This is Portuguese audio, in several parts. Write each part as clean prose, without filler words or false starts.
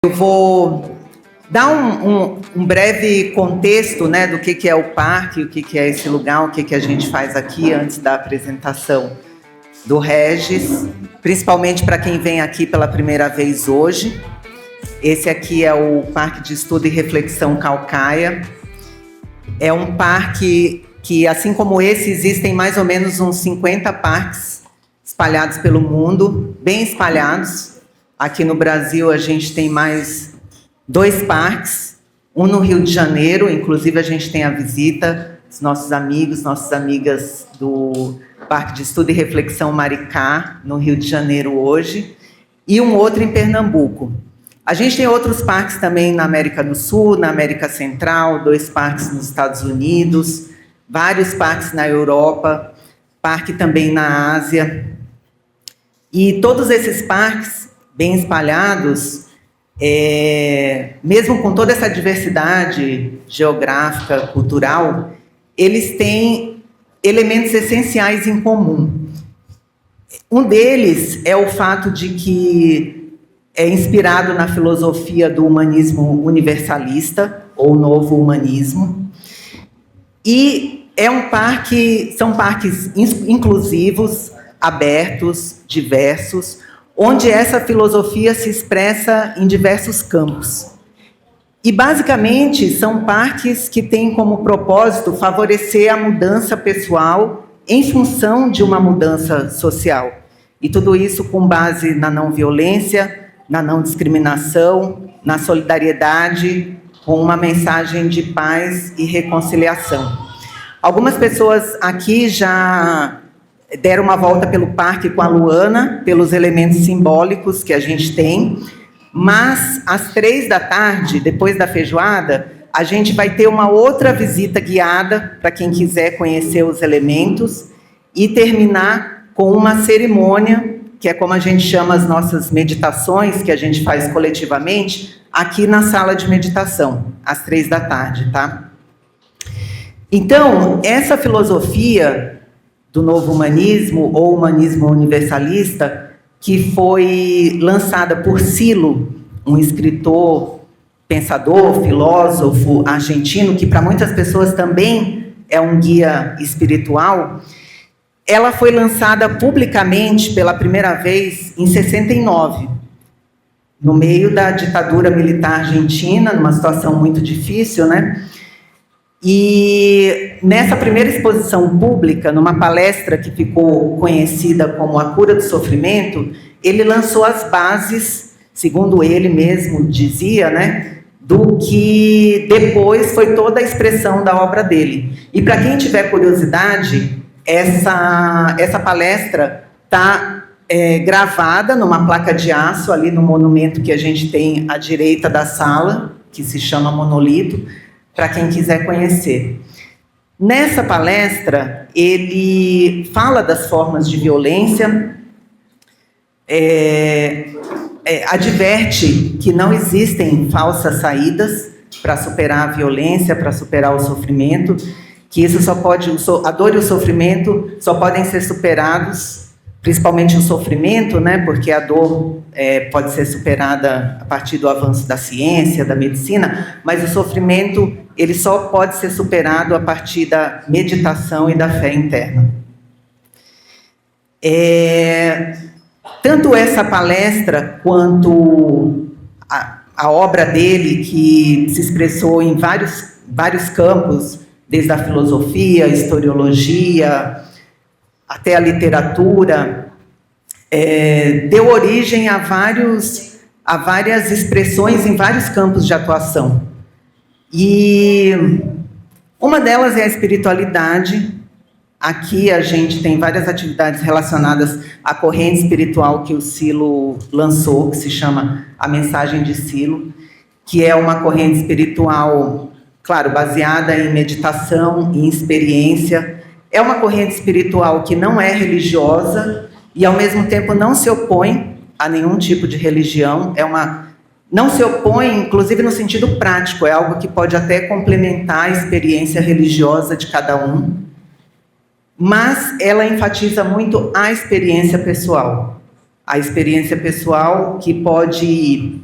Eu vou dar um breve contexto, né, do que é o parque, o que é esse lugar, o que a gente faz aqui antes da apresentação do Regis, principalmente para quem vem aqui pela primeira vez hoje. Esse aqui é o Parque de Estudo e Reflexão Caucaia. É um parque que, assim como esse, existem mais ou menos uns 50 parques espalhados pelo mundo, bem espalhados. Aqui no Brasil, a gente tem mais 2 parques, um no Rio de Janeiro, inclusive a gente tem a visita dos nossos amigos, nossas amigas do Parque de Estudo e Reflexão Maricá, no Rio de Janeiro hoje, e um outro em Pernambuco. A gente tem outros parques também na América do Sul, na América Central, 2 parques nos Estados Unidos, vários parques na Europa, parque também na Ásia. E todos esses parques bem espalhados, mesmo com toda essa diversidade geográfica, cultural, eles têm elementos essenciais em comum. Um deles é o fato de que é inspirado na filosofia do humanismo universalista, ou novo humanismo, e são parques inclusivos, abertos, diversos, onde essa filosofia se expressa em diversos campos. E, basicamente, são parques que têm como propósito favorecer a mudança pessoal em função de uma mudança social. E tudo isso com base na não violência, na não discriminação, na solidariedade, com uma mensagem de paz e reconciliação. Algumas pessoas aqui já deram uma volta pelo parque com a Luana, pelos elementos simbólicos que a gente tem, mas às 15h, depois da feijoada, a gente vai ter uma outra visita guiada para quem quiser conhecer os elementos e terminar com uma cerimônia, que é como a gente chama as nossas meditações, que a gente faz coletivamente, aqui na sala de meditação, às 15h, tá? Então, essa filosofia do novo humanismo, ou humanismo universalista, que foi lançada por Silo, um escritor, pensador, filósofo argentino, que para muitas pessoas também é um guia espiritual. Ela foi lançada publicamente pela primeira vez em 69, no meio da ditadura militar argentina, numa situação muito difícil, né? E nessa primeira exposição pública, numa palestra que ficou conhecida como A Cura do Sofrimento, ele lançou as bases, segundo ele mesmo dizia, né, do que depois foi toda a expressão da obra dele. E para quem tiver curiosidade, essa palestra está gravada numa placa de aço ali no monumento que a gente tem à direita da sala, que se chama Monolito, para quem quiser conhecer. Nessa palestra, ele fala das formas de violência, adverte que não existem falsas saídas para superar a violência, para superar o sofrimento, que isso a dor e o sofrimento só podem ser superados, principalmente o sofrimento, né, porque a dor pode ser superada a partir do avanço da ciência, da medicina, mas o sofrimento ele só pode ser superado a partir da meditação e da fé interna. Tanto essa palestra quanto a obra dele, que se expressou em vários campos, desde a filosofia, a historiologia, até a literatura, deu origem a várias expressões em vários campos de atuação. E uma delas é a espiritualidade. Aqui a gente tem várias atividades relacionadas à corrente espiritual que o Silo lançou, que se chama A Mensagem de Silo, que é uma corrente espiritual, claro, baseada em meditação e experiência. É uma corrente espiritual que não é religiosa e, ao mesmo tempo, não se opõe a nenhum tipo de religião. Não se opõe, inclusive, no sentido prático. É algo que pode até complementar a experiência religiosa de cada um. Mas ela enfatiza muito a experiência pessoal. A experiência pessoal que pode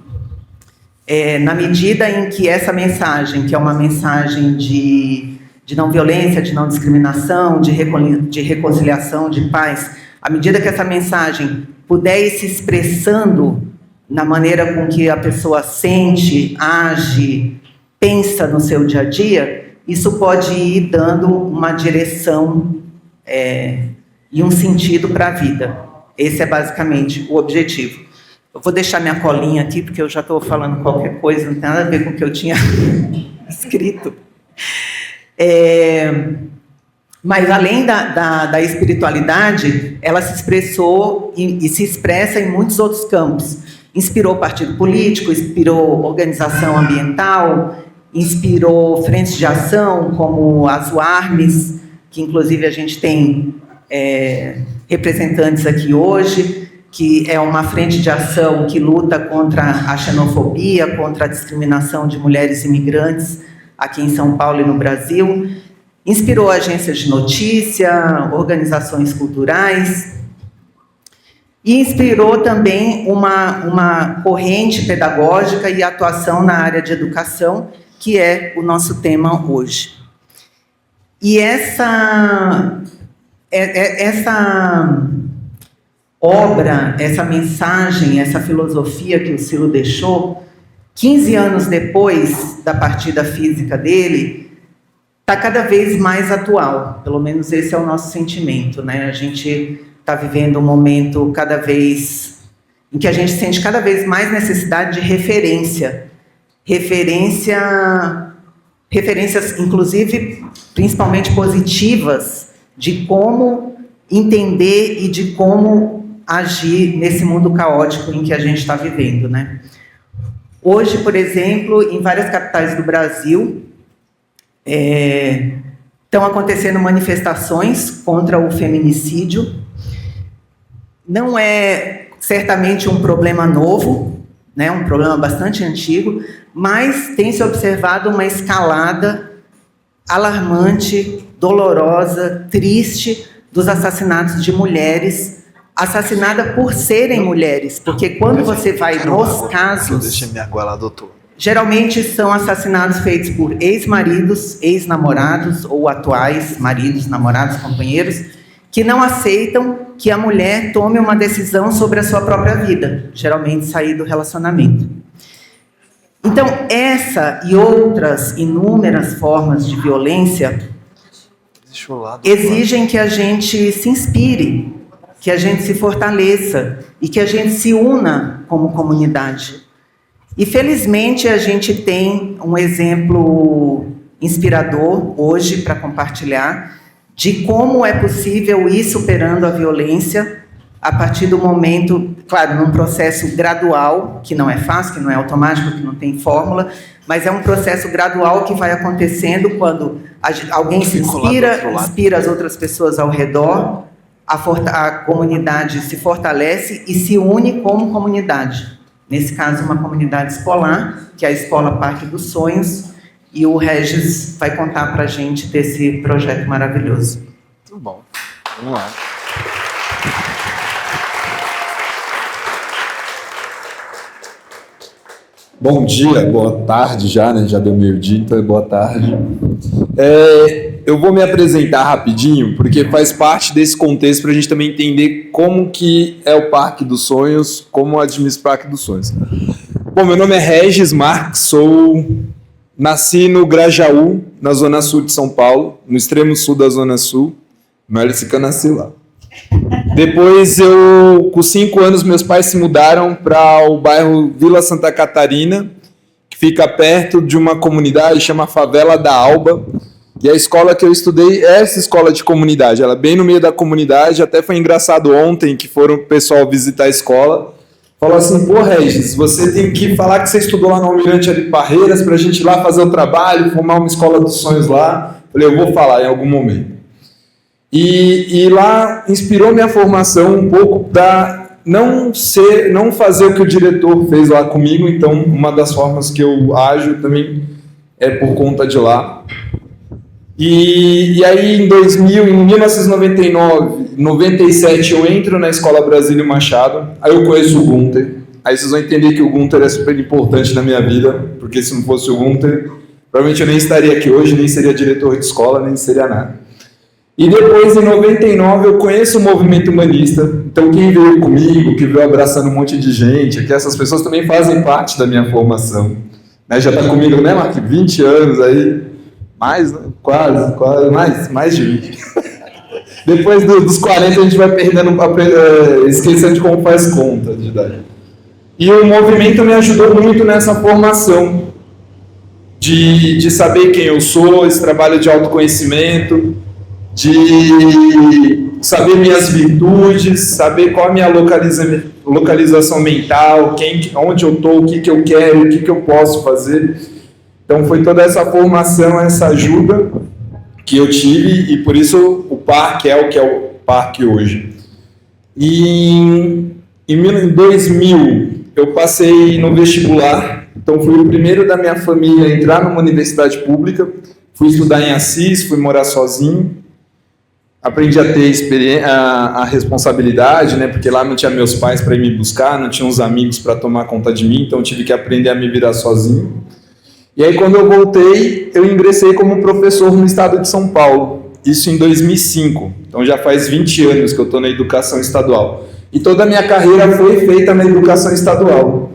Na medida em que essa mensagem, que é uma mensagem de não violência, de não discriminação, de reconciliação, de paz, à medida que essa mensagem puder ir se expressando na maneira com que a pessoa sente, age, pensa no seu dia a dia, isso pode ir dando uma direção e um sentido para a vida. Esse é basicamente o objetivo. Eu vou deixar minha colinha aqui, porque eu já estou falando qualquer coisa, não tem nada a ver com o que eu tinha escrito. Mas, além da espiritualidade, ela se expressou e se expressa em muitos outros campos. Inspirou partido político, inspirou organização ambiental, inspirou frentes de ação, como as UARMES, que, inclusive, a gente tem representantes aqui hoje, que é uma frente de ação que luta contra a xenofobia, contra a discriminação de mulheres imigrantes aqui em São Paulo e no Brasil. Inspirou agências de notícia, organizações culturais, e inspirou também uma corrente pedagógica e atuação na área de educação, que é o nosso tema hoje. E essa obra, essa mensagem, essa filosofia que o Cilo deixou, 15 anos depois da partida física dele, está cada vez mais atual. Pelo menos esse é o nosso sentimento, né? A gente está vivendo um momento em que a gente sente cada vez mais necessidade de referências, inclusive, principalmente positivas, de como entender e de como agir nesse mundo caótico em que a gente está vivendo, né? Hoje, por exemplo, em várias capitais do Brasil, estão acontecendo manifestações contra o feminicídio. Não é certamente um problema novo, né? Um problema bastante antigo, mas tem se observado uma escalada alarmante, dolorosa, triste, dos assassinatos de mulheres, assassinadas por serem mulheres, porque quando você vai nos casos... Deixa minha água lá, doutor. Geralmente são assassinatos feitos por ex-maridos, ex-namorados ou atuais maridos, namorados, companheiros, que não aceitam que a mulher tome uma decisão sobre a sua própria vida, geralmente sair do relacionamento. Então, essa e outras inúmeras formas de violência exigem que a gente se inspire, que a gente se fortaleça e que a gente se una como comunidade. E, felizmente, a gente tem um exemplo inspirador hoje para compartilhar de como é possível ir superando a violência a partir do momento, claro, num processo gradual, que não é fácil, que não é automático, que não tem fórmula, mas é um processo gradual que vai acontecendo quando alguém se inspira as outras pessoas ao redor, a comunidade se fortalece e se une como comunidade. Nesse caso, uma comunidade escolar, que é a Escola Parque dos Sonhos, e o Regis vai contar para a gente desse projeto maravilhoso. Muito bom. Vamos lá. Bom dia, boa tarde já, né? Já deu meio-dia, então é boa tarde. Eu vou me apresentar rapidinho, porque faz parte desse contexto para a gente também entender como que é o Parque dos Sonhos, como administra o Parque dos Sonhos. Bom, meu nome é Regis Marques, nasci no Grajaú, na Zona Sul de São Paulo, no extremo sul da Zona Sul, mas eu nasci lá. Depois, com 5 anos, meus pais se mudaram para o bairro Vila Santa Catarina, que fica perto de uma comunidade chamada Favela da Alba. E a escola que eu estudei é essa escola de comunidade, ela é bem no meio da comunidade. Até foi engraçado ontem que foram o pessoal visitar a escola. Falou assim: pô, Regis, você tem que falar que você estudou lá no Almirante Ari Parreiras para a gente ir lá fazer o trabalho, formar uma escola dos sonhos lá. Falei, eu vou falar em algum momento. E lá inspirou minha formação um pouco para não fazer o que o diretor fez lá comigo. Então, uma das formas que eu ajo também é por conta de lá. E aí, em 1999, 97, eu entro na Escola Brasílio Machado. Aí eu conheço o Gunter, Aí vocês vão entender que o Gunther é super importante na minha vida, porque se não fosse o Gunther, provavelmente eu nem estaria aqui hoje, nem seria diretor de escola, nem seria nada. E depois, em 99, eu conheço o movimento humanista. Então, quem veio comigo, que veio abraçando um monte de gente, que essas pessoas também fazem parte da minha formação. Né? Já está comigo, né, Mark? 20 anos aí. Mais, né? Quase, mais de 20. Depois dos 40, a gente vai perdendo, esquecendo de como faz conta de idade. E o movimento me ajudou muito nessa formação. De saber quem eu sou, esse trabalho de autoconhecimento, de saber minhas virtudes, saber qual a minha localização mental, onde eu estou, o que eu quero, o que eu posso fazer. Então foi toda essa formação, essa ajuda que eu tive, e por isso o parque é o que é o parque hoje. E em 2000 eu passei no vestibular, então fui o primeiro da minha família a entrar numa universidade pública, fui estudar em Assis, fui morar sozinho. Aprendi a ter a responsabilidade, né? Porque lá não tinha meus pais para ir me buscar, não tinha uns amigos para tomar conta de mim, então tive que aprender a me virar sozinho. E aí, quando eu voltei, eu ingressei como professor no estado de São Paulo, isso em 2005. Então já faz 20 anos que eu estou na educação estadual. E toda a minha carreira foi feita na educação estadual.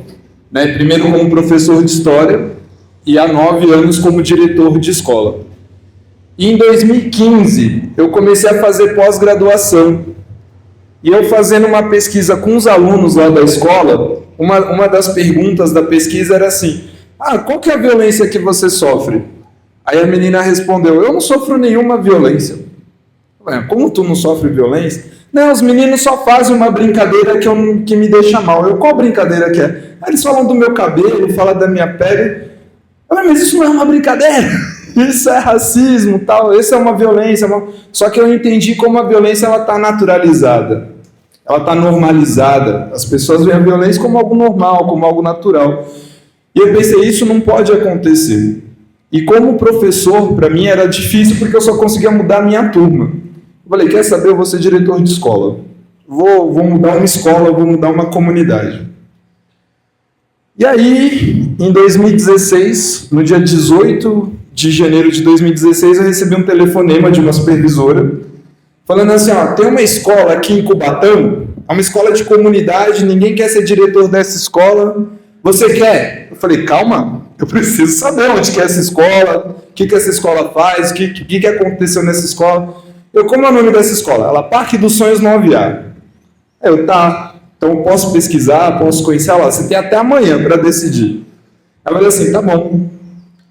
Né? Primeiro como professor de história e há 9 anos como diretor de escola. E em 2015, eu comecei a fazer pós-graduação. E eu fazendo uma pesquisa com os alunos lá da escola, uma das perguntas da pesquisa era assim, qual que é a violência que você sofre? Aí a menina respondeu, eu não sofro nenhuma violência. Como tu não sofre violência? Não, os meninos só fazem uma brincadeira que me deixa mal. Qual brincadeira que é? Eles falam do meu cabelo, falam da minha pele. Mas isso não é uma brincadeira. Isso é racismo, tal, isso é uma violência. Só que eu entendi como a violência está naturalizada, ela está normalizada. As pessoas veem a violência como algo normal, como algo natural. E eu pensei, isso não pode acontecer. E como professor, para mim era difícil porque eu só conseguia mudar a minha turma. Eu falei, quer saber, eu vou ser diretor de escola. Vou mudar uma escola, vou mudar uma comunidade. E aí, em 2016, no dia 18 de janeiro de 2016, eu recebi um telefonema de uma supervisora, falando assim, tem uma escola aqui em Cubatão, é uma escola de comunidade, ninguém quer ser diretor dessa escola, você quer? Eu falei, calma, eu preciso saber onde que é essa escola, o que essa escola faz, o que aconteceu nessa escola. Como é o nome dessa escola? Ela, Parque dos Sonhos 9A. Tá, então eu posso pesquisar, posso conhecer ela, você tem até amanhã para decidir. Ela falou assim, tá bom.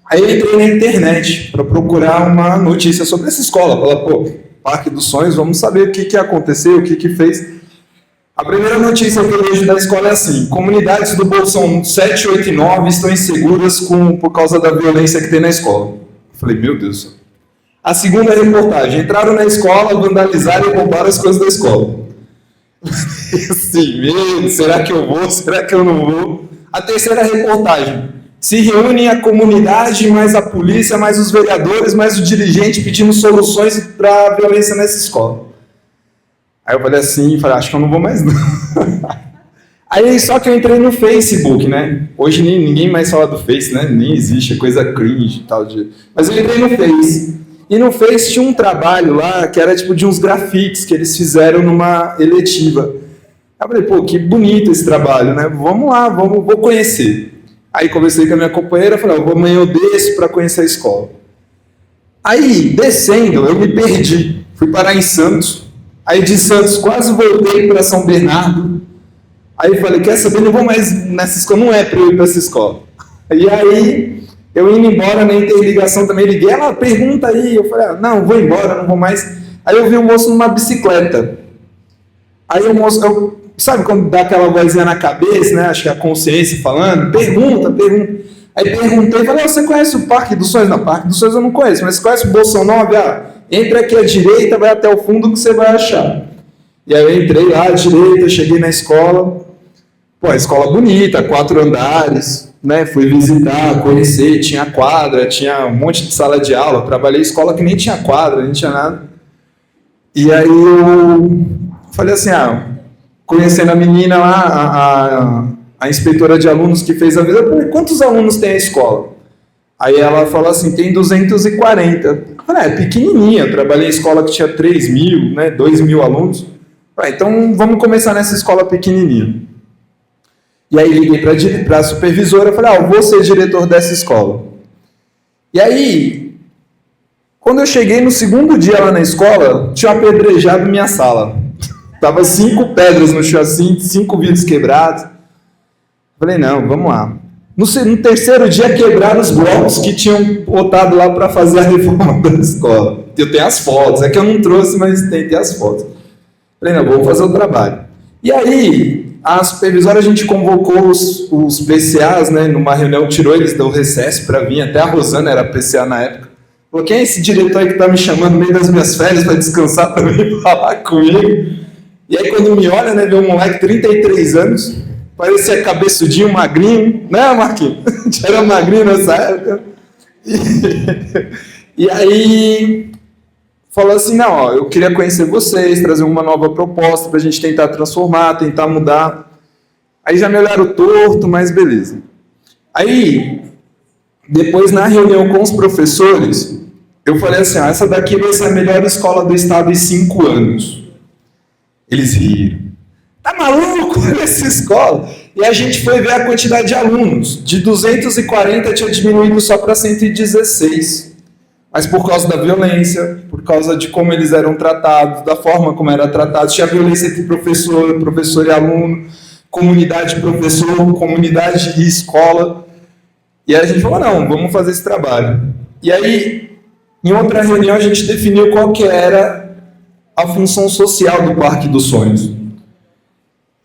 Aí eu entrei na internet para procurar uma notícia sobre essa escola. Falei, Parque dos Sonhos, vamos saber o que aconteceu, o que fez. A primeira notícia que eu vejo da escola é assim, comunidades do Bolsão 7, 8 e 9 estão inseguras por causa da violência que tem na escola. Eu falei, meu Deus. A segunda reportagem, entraram na escola, vandalizaram e roubaram as coisas da escola. Assim, será que eu vou? Será que eu não vou? A terceira reportagem, se reúne a comunidade, mais a polícia, mais os vereadores, mais o dirigente pedindo soluções para a violência nessa escola. Aí eu falei assim, acho que eu não vou mais não. Aí só que eu entrei no Facebook, né? Hoje ninguém mais fala do Face, né? Nem existe, é coisa cringe e tal. Mas eu entrei no Face. E no Face tinha um trabalho lá que era tipo de uns grafites que eles fizeram numa eletiva. Aí eu falei, que bonito esse trabalho, né? Vamos lá, vou conhecer. Aí conversei com a minha companheira, falei, amanhã eu desço para conhecer a escola. Aí, descendo, eu me perdi. Fui parar em Santos. Aí de Santos quase voltei para São Bernardo. Aí falei, quer saber, não vou mais nessa escola, não é para eu ir para essa escola. E aí, eu indo embora na interligação também, liguei, ela pergunta aí. Eu falei, não, vou embora, não vou mais. Aí eu vi o moço numa bicicleta. Aí o moço, sabe quando dá aquela vozinha na cabeça, né? Acho que é a consciência falando, pergunta. Aí perguntei, falei, você conhece o Parque dos Sonhos? Não, Parque dos Sonhos eu não conheço, mas você conhece o Bolsão 9? Entra aqui à direita, vai até o fundo que você vai achar. E aí eu entrei lá à direita, cheguei na escola, a escola bonita, 4 andares, né? Fui visitar, conhecer, tinha quadra, tinha um monte de sala de aula, trabalhei em escola que nem tinha quadra, nem tinha nada. E aí eu falei assim, conhecendo a menina lá, a inspetora de alunos que fez a vida, eu falei, quantos alunos tem a escola? Aí ela falou assim, tem 240. Eu falei, é pequenininha, eu trabalhei em escola que tinha 3.000, né, 2.000 alunos. Então vamos começar nessa escola pequenininha. E aí liguei para a supervisora e falei, eu vou ser diretor dessa escola. E aí, quando eu cheguei no segundo dia lá na escola, tinha apedrejado minha sala. Tava 5 pedras no chão assim, 5 vidros quebrados. Falei, não, vamos lá. No terceiro dia quebraram os blocos que tinham botado lá para fazer a reforma da escola. Eu tenho as fotos, é que eu não trouxe, mas tem as fotos. Falei, não, vou fazer o trabalho. E aí, a supervisora, a gente convocou os PCAs, né, numa reunião, tirou eles do recesso para vir, até a Rosana era PCA na época. Falou, quem é esse diretor aí que está me chamando no meio das minhas férias para descansar, para vir falar comigo? E aí, quando me olha, né, vê um moleque, 33 anos, parecia cabeçudinho, magrinho, né, Marquinhos? Era magrinho nessa época. E aí, falou assim, não, ó, eu queria conhecer vocês, trazer uma nova proposta para a gente tentar transformar, tentar mudar. Aí já me olharam torto, mas beleza. Aí, depois na reunião com os professores, eu falei assim, essa daqui vai ser a melhor escola do estado em 5 anos. Eles riram. Tá maluco? Olha essa escola. E a gente foi ver a quantidade de alunos. De 240 tinha diminuído só para 116. Mas por causa da violência, por causa de como eles eram tratados, da forma como era tratado, tinha violência entre professor e aluno, comunidade de professor, comunidade e escola. E aí a gente falou, não, vamos fazer esse trabalho. E aí, em outra reunião, a gente definiu qual que era a função social do Parque dos Sonhos.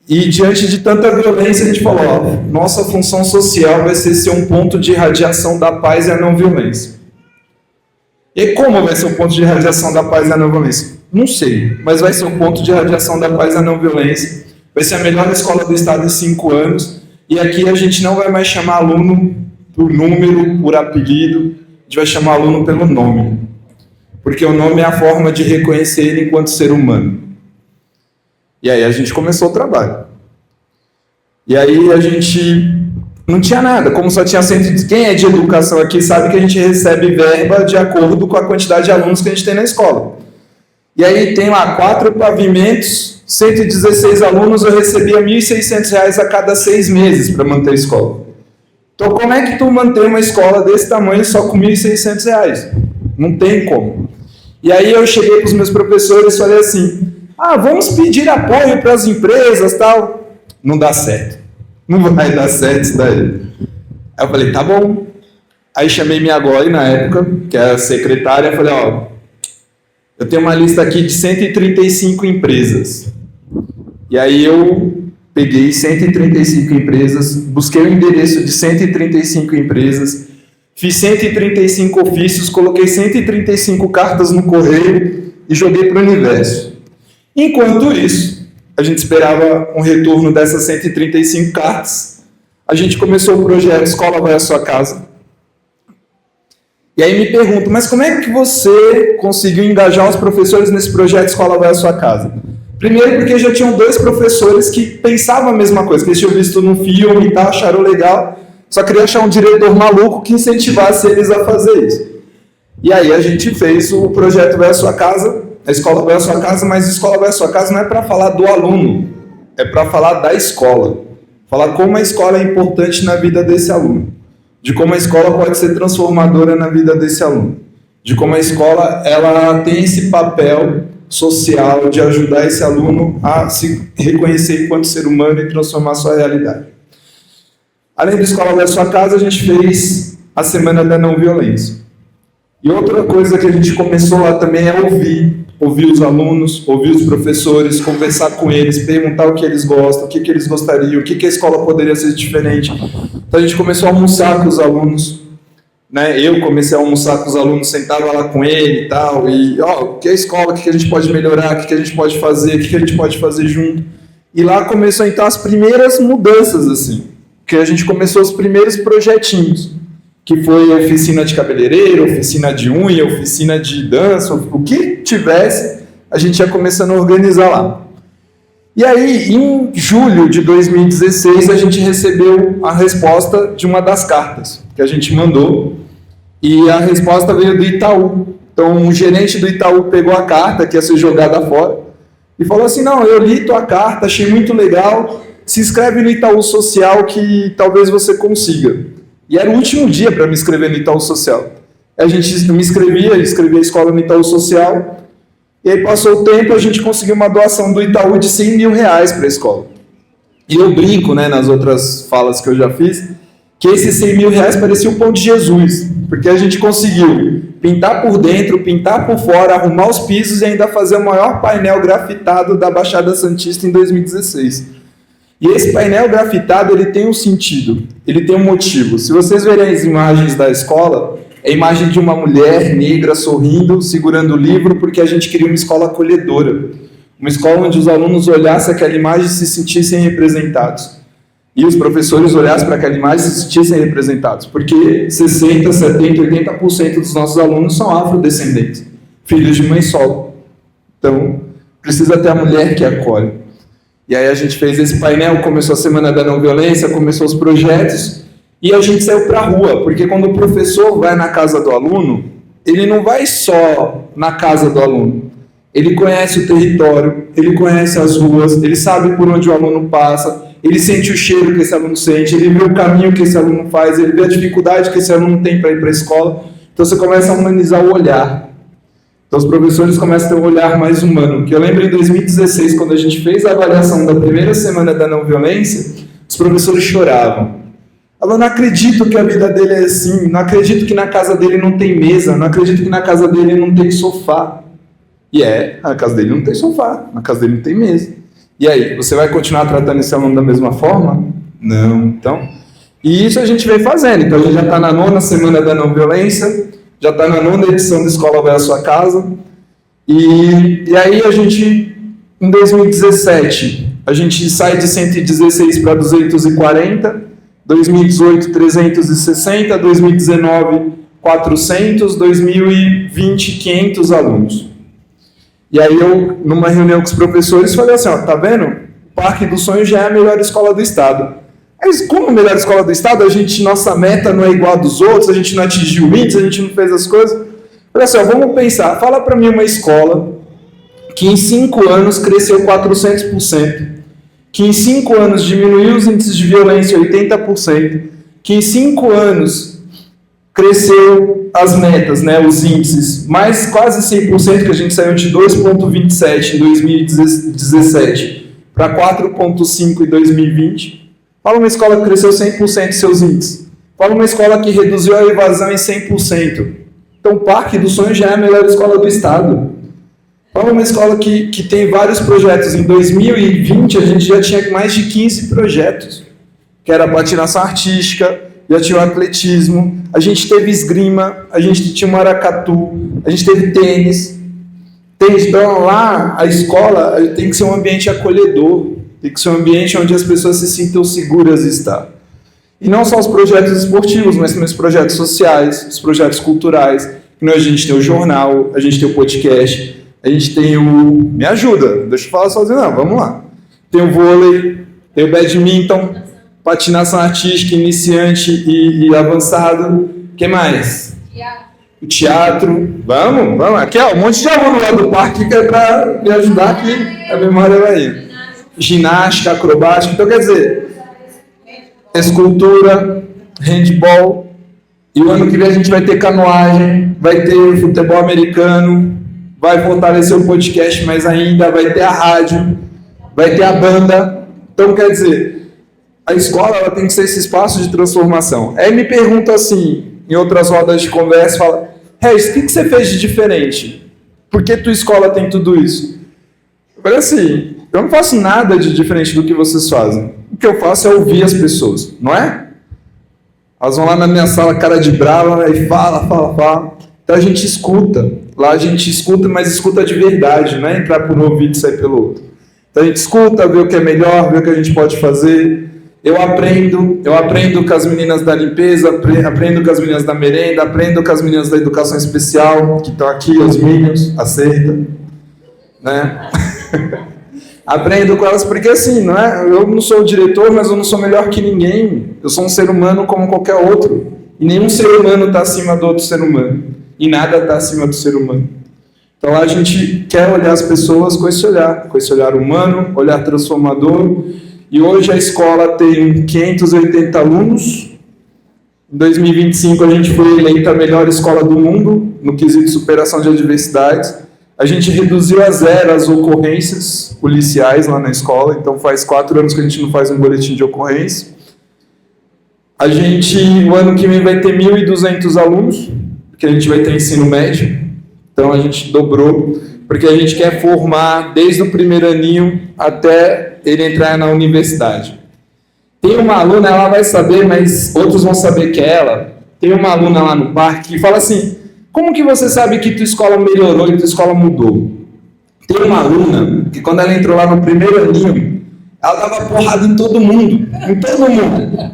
E diante de tanta violência, a gente falou, ó, nossa função social vai ser um ponto de irradiação da paz e a não violência. E como vai ser o ponto de irradiação da paz e da não violência? Não sei, mas vai ser o ponto de irradiação da paz e da não violência. Vai ser a melhor escola do estado em 5 anos. E aqui a gente não vai mais chamar aluno por número, por apelido. A gente vai chamar aluno pelo nome. Porque o nome é a forma de reconhecer ele enquanto ser humano. E aí a gente começou o trabalho. E aí a gente não tinha nada, como só tinha quem é de educação aqui sabe que a gente recebe verba de acordo com a quantidade de alunos que a gente tem na escola. E aí tem lá 4 pavimentos, 116 alunos, eu recebia R$ 1.600 a cada 6 meses para manter a escola. Então como é que tu mantém uma escola desse tamanho só com R$ 1.600? Não tem como. E aí eu cheguei para os meus professores e falei assim, vamos pedir apoio para as empresas e tal. Não dá certo. Não vai dar certo isso daí. Aí eu falei, tá bom. Aí chamei minha Glória na época, que era secretária, falei, eu tenho uma lista aqui de 135 empresas. E aí eu peguei 135 empresas, busquei o endereço de 135 empresas, fiz 135 ofícios, coloquei 135 cartas no correio e joguei para o universo. Enquanto isso, a gente esperava um retorno dessas 135 cartas. A gente começou o projeto Escola Vai à Sua Casa. E aí me pergunto, mas como é que você conseguiu engajar os professores nesse projeto Escola Vai à Sua Casa? Primeiro porque já tinham 2 professores que pensavam a mesma coisa, que eles tinham visto no filme e tal, acharam legal, só queria achar um diretor maluco que incentivasse eles a fazer isso. E aí a gente fez o projeto Vai à Sua Casa, a Escola Vai à Sua Casa, mas a Escola Vai à Sua Casa não é para falar do aluno, é para falar da escola. Falar como a escola é importante na vida desse aluno. De como a escola pode ser transformadora na vida desse aluno. De como a escola ela tem esse papel social de ajudar esse aluno a se reconhecer enquanto ser humano e transformar a sua realidade. Além da Escola Vai à Sua Casa, a gente fez a Semana da Não Violência. E outra coisa que a gente começou lá também é ouvir os alunos, ouvir os professores, conversar com eles, perguntar o que eles gostam, o que eles gostariam, o que a escola poderia ser diferente. Então a gente começou a almoçar com os alunos, né? Eu comecei a almoçar com os alunos, sentava lá com ele e tal, e o que é a escola, o que a gente pode melhorar, o que a gente pode fazer, o que a gente pode fazer junto. E lá começou então as primeiras mudanças, assim, que a gente começou os primeiros projetinhos, que foi oficina de cabeleireiro, oficina de unha, oficina de dança, o que tivesse, a gente ia começando a organizar lá. E aí, em julho de 2016, a gente recebeu a resposta de uma das cartas que a gente mandou, e a resposta veio do Itaú. Então, um gerente do Itaú pegou a carta que ia ser jogada fora e falou assim: não, eu li tua carta, achei muito legal, se inscreve no Itaú Social que talvez você consiga. E era o último dia para me inscrever no Itaú Social. Eu me escrevi a escola no Itaú Social, e aí passou o tempo, a gente conseguiu uma doação do Itaú de R$100 mil para a escola. E eu brinco, né, nas outras falas que eu já fiz, que esses R$100 mil parecia o pão de Jesus, porque a gente conseguiu pintar por dentro, pintar por fora, arrumar os pisos e ainda fazer o maior painel grafitado da Baixada Santista em 2016. E esse painel grafitado, ele tem um sentido, ele tem um motivo. Se vocês verem as imagens da escola, é a imagem de uma mulher negra sorrindo, segurando o livro, porque a gente queria uma escola acolhedora. Uma escola onde os alunos olhassem aquela imagem e se sentissem representados. E os professores olhassem para aquela imagem e se sentissem representados. Porque 60%, 70%, 80% dos nossos alunos são afrodescendentes, filhos de mãe solo. Então, precisa ter a mulher que acolhe. E aí a gente fez esse painel, começou a Semana da Não Violência, começou os projetos, e a gente saiu para a rua, porque quando o professor vai na casa do aluno, ele não vai só na casa do aluno. Ele conhece o território, ele conhece as ruas, ele sabe por onde o aluno passa, ele sente o cheiro que esse aluno sente, ele vê o caminho que esse aluno faz, ele vê a dificuldade que esse aluno tem para ir para a escola. Então você começa a humanizar o olhar. Então os professores começam a ter um olhar mais humano. Que eu lembro em 2016, quando a gente fez a avaliação da primeira Semana da Não Violência, os professores choravam. Eu não acredito que a vida dele é assim, não acredito que na casa dele não tem mesa, não acredito que na casa dele não tem sofá. E na casa dele não tem sofá, na casa dele não tem mesa. E aí, você vai continuar tratando esse aluno da mesma forma? Não. Então, e isso a gente vem fazendo. Então a gente já está na 9ª Semana da Não Violência, já está na 9ª edição da Escola Vai à Sua Casa. E aí a gente, em 2017, a gente sai de 116 para 240, 2018, 360, 2019, 400, 2020, 500 alunos. E aí eu, numa reunião com os professores, falei assim, ó, tá vendo? O Parque do Sonho já é a melhor escola do estado. Mas como a melhor escola do estado, nossa meta não é igual a dos outros, a gente não atingiu o índice, a gente não fez as coisas. Falei assim, ó, vamos pensar, fala para mim uma escola que em 5 anos cresceu 400%. Que em 5 anos diminuiu os índices de violência 80%, que em 5 anos cresceu as metas, né, os índices, mais quase 100%, que a gente saiu de 2,27 em 2017 para 4,5 em 2020. Fala uma escola que cresceu 100% seus índices. Fala uma escola que reduziu a evasão em 100%. Então o Parque do Sonho já é a melhor escola do estado. Fala uma escola que tem vários projetos. Em 2020, a gente já tinha mais de 15 projetos, que era a patinação artística, já tinha o atletismo, a gente teve esgrima, a gente tinha o maracatu, a gente teve tênis. Então, lá, a escola tem que ser um ambiente acolhedor, tem que ser um ambiente onde as pessoas se sintam seguras de estar. E não só os projetos esportivos, mas também os projetos sociais, os projetos culturais. A gente tem o jornal, a gente tem o podcast, a gente tem o... Me ajuda, deixa eu falar sozinho, não, vamos lá. Tem o vôlei, tem o badminton, patinação artística, iniciante e avançado. O que mais? O teatro. Vamos. Aqui, ó, um monte de aluno lá do parque que é para me ajudar aqui, a memória vai ir. Ginástica, acrobática. Então, quer dizer, escultura, handball. E o ano que vem a gente vai ter canoagem, vai ter futebol americano, vai fortalecer o podcast mais ainda, vai ter a rádio, vai ter a banda. Então, quer dizer, a escola ela tem que ser esse espaço de transformação. Aí me pergunta assim, em outras rodas de conversa, fala, Regis, o que você fez de diferente? Por que tua escola tem tudo isso? Eu falei assim, eu não faço nada de diferente do que vocês fazem. O que eu faço é ouvir as pessoas, não é? Elas vão lá na minha sala, cara de brava, e fala. Então a gente escuta. Lá a gente escuta, mas escuta de verdade, não é entrar por um ouvido e sair pelo outro. Então a gente escuta, vê o que é melhor, vê o que a gente pode fazer. Eu aprendo com as meninas da limpeza, aprendo com as meninas da merenda, aprendo com as meninas da educação especial, que estão aqui, os meninos, acerta. Né? Aprendo com elas porque assim, não é? Eu não sou o diretor, mas eu não sou melhor que ninguém. Eu sou um ser humano como qualquer outro. E nenhum ser humano está acima do outro ser humano. E nada está acima do ser humano. Então a gente quer olhar as pessoas com esse olhar humano, olhar transformador. E hoje a escola tem 580 alunos. Em 2025 a gente foi eleita a melhor escola do mundo no quesito de superação de adversidades. A gente reduziu a zero as ocorrências policiais lá na escola, então faz 4 anos que a gente não faz um boletim de ocorrência. A gente, o ano que vem, vai ter 1.200 alunos, porque a gente vai ter ensino médio, então a gente dobrou, porque a gente quer formar desde o primeiro aninho até ele entrar na universidade. Tem uma aluna, ela vai saber, mas outros vão saber que é ela. Tem uma aluna lá no parque que fala assim: como que você sabe que tua escola melhorou e tua escola mudou? Tem uma aluna que quando ela entrou lá no primeiro aninho, ela dava porrada em todo mundo. Em todo mundo.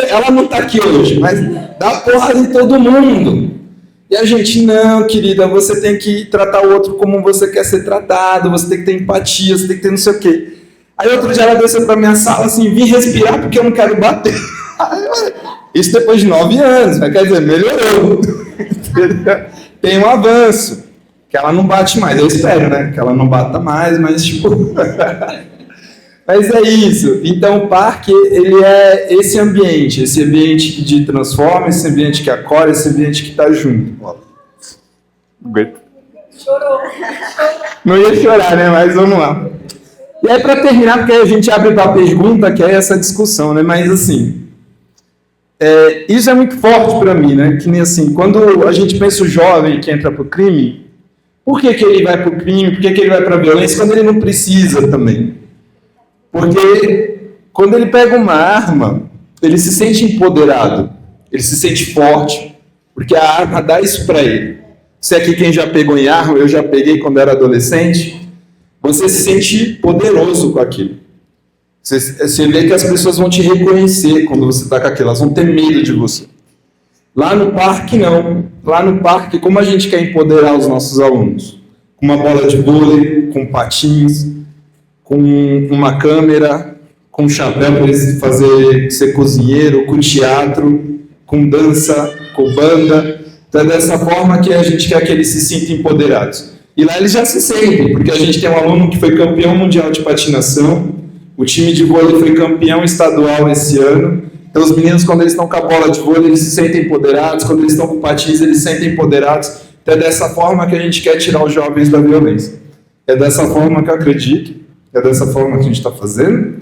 Ela não está aqui hoje, mas dá porrada em todo mundo. E a gente, não, querida, você tem que tratar o outro como você quer ser tratado, você tem que ter empatia, você tem que ter não sei o quê. Aí outro dia ela desceu para minha sala assim: vim respirar porque eu não quero bater. Isso depois de 9 anos, mas quer dizer, melhorou. Tem um avanço, que ela não bate mais. Eu espero, né, que ela não bata mais, mas tipo... Mas é isso. Então o parque, ele é esse ambiente que te transforma, esse ambiente que acolhe, esse ambiente que está junto. Chorou. Não ia chorar, né, mas vamos lá. E aí, para terminar, porque a gente abre para a pergunta, que é essa discussão, né, mas assim... isso é muito forte para mim, né? Que nem assim, quando a gente pensa o jovem que entra para o crime, por que ele vai para o crime, por que ele vai para a violência, quando ele não precisa também? Porque quando ele pega uma arma, ele se sente empoderado, ele se sente forte, porque a arma dá isso para ele. Se aqui quem já pegou em arma, eu já peguei quando era adolescente, você se sente poderoso com aquilo. Você vê que as pessoas vão te reconhecer quando você está com aquilo, elas vão ter medo de você. Lá no parque, não. Lá no parque, como a gente quer empoderar os nossos alunos? Com uma bola de vôlei, com patins, com uma câmera, com chapéu para eles ser cozinheiro, com teatro, com dança, com banda. Então é dessa forma que a gente quer que eles se sintam empoderados. E lá eles já se sentem, porque a gente tem um aluno que foi campeão mundial de patinação. O time de vôlei foi campeão estadual esse ano. Então, os meninos, quando eles estão com a bola de vôlei, eles se sentem empoderados. Quando eles estão com patins, eles se sentem empoderados. Então, é dessa forma que a gente quer tirar os jovens da violência. É dessa forma que eu acredito. É dessa forma que a gente está fazendo.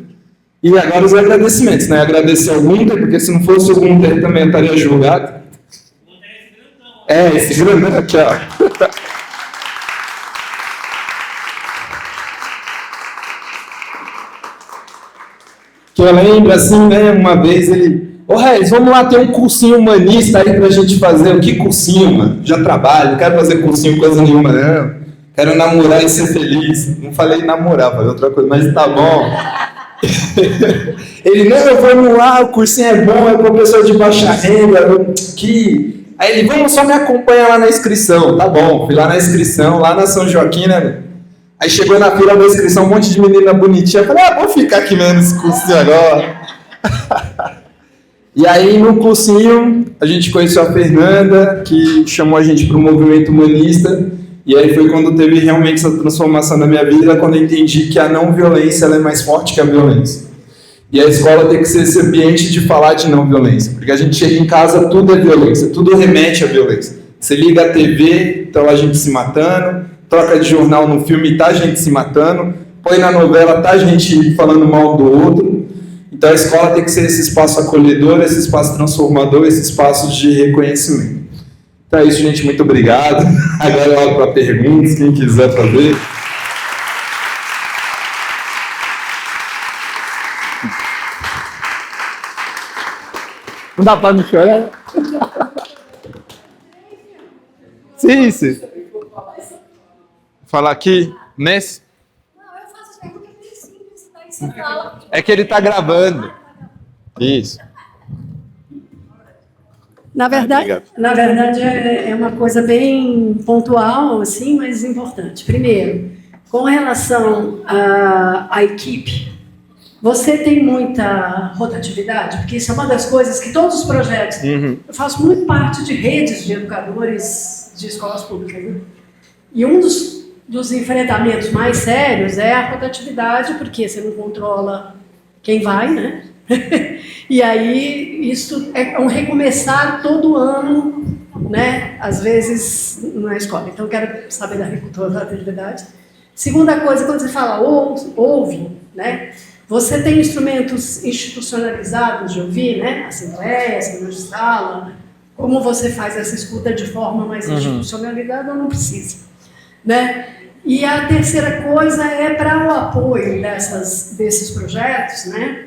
E agora os agradecimentos, né? Agradecer ao Gunter, porque se não fosse o Gunter, também estaria julgado. Esse grandão aqui, ó. Que eu lembro, assim, né, uma vez ele... Reis, vamos lá ter um cursinho humanista aí pra gente fazer. O que cursinho, mano? Já trabalho, não quero fazer cursinho coisa nenhuma, não. Quero namorar e ser feliz. Não falei namorar, falei outra coisa, mas tá bom. Ele, não, vamos lá, o cursinho é bom, é pra pessoa de baixa renda. Aí ele, vamos, só me acompanha lá na inscrição. Tá bom, fui lá na inscrição, lá na São Joaquim, né? Aí chegou na fila da inscrição, um monte de menina bonitinha. Eu falei, vou ficar aqui mesmo nesse cursinho agora. E aí, no cursinho, a gente conheceu a Fernanda, que chamou a gente para o movimento humanista. E aí foi quando teve realmente essa transformação na minha vida, quando eu entendi que a não violência ela é mais forte que a violência. E a escola tem que ser esse ambiente de falar de não violência. Porque a gente chega em casa, tudo é violência, tudo remete à violência. Você liga a TV, então a gente se matando. Troca de jornal no filme, tá a gente se matando. Põe na novela, tá a gente falando mal do outro. Então a escola tem que ser esse espaço acolhedor, esse espaço transformador, esse espaço de reconhecimento. Então é isso, gente. Muito obrigado. Agora eu olho para perguntas, quem quiser fazer. Não dá para não chorar? Sim, sim. Falar aqui, nesse? Não, eu faço as perguntas bem simples, daí você fala. É que ele está gravando. Isso. Na verdade é uma coisa bem pontual, assim, mas importante. Primeiro, Com relação à equipe, você tem muita rotatividade? Porque isso é uma das coisas que todos os projetos... Eu faço muito parte de redes de educadores de escolas públicas, né? E um dos enfrentamentos mais sérios é a rotatividade, porque você não controla quem vai, né? E aí isso é um recomeçar todo ano, né? Às vezes na escola. Então eu quero saber da rotatividade. Segunda coisa, quando você fala ouve, né? Você tem instrumentos institucionalizados de ouvir, né? Assembleias, reuniões de sala. Como você faz essa escuta de forma mais institucionalizada ou não precisa, né? E a terceira coisa é para o apoio desses projetos, né?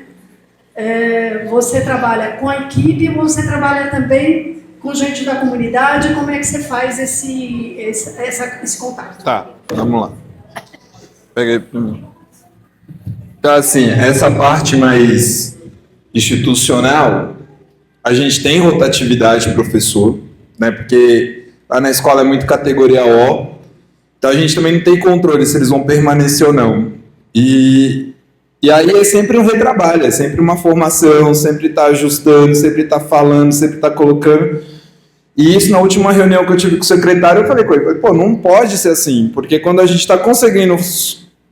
Você trabalha com a equipe, você trabalha também com gente da comunidade. Como é que você faz esse contato? Tá, vamos lá. Peguei primeiro. Então, assim, essa parte mais institucional, a gente tem rotatividade de professor, né? Porque lá na escola é muito categoria O, então a gente também não tem controle se eles vão permanecer ou não. E aí é sempre um retrabalho, é sempre uma formação, sempre tá ajustando, sempre tá falando, sempre tá colocando. E isso na última reunião que eu tive com o secretário, eu falei com ele, pô, não pode ser assim, porque quando a gente está conseguindo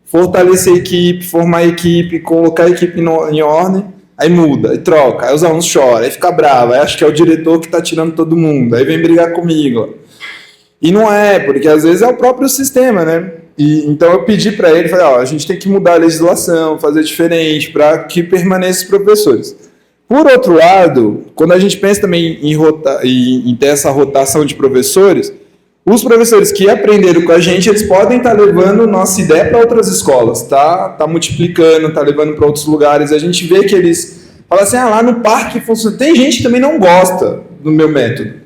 fortalecer a equipe, formar a equipe, colocar a equipe em ordem, aí muda, aí troca, aí os alunos choram, aí fica bravo, aí acha que é o diretor que está tirando todo mundo, aí vem brigar comigo. E não é, porque às vezes é o próprio sistema, né? Então eu pedi para ele, falei, a gente tem que mudar a legislação, fazer diferente, para que permaneçam os professores. Por outro lado, quando a gente pensa também em ter essa rotação de professores, os professores que aprenderam com a gente, eles podem estar levando nossa ideia para outras escolas, tá multiplicando, tá levando para outros lugares. A gente vê que eles falam assim, lá no parque funciona. Tem gente que também não gosta do meu método.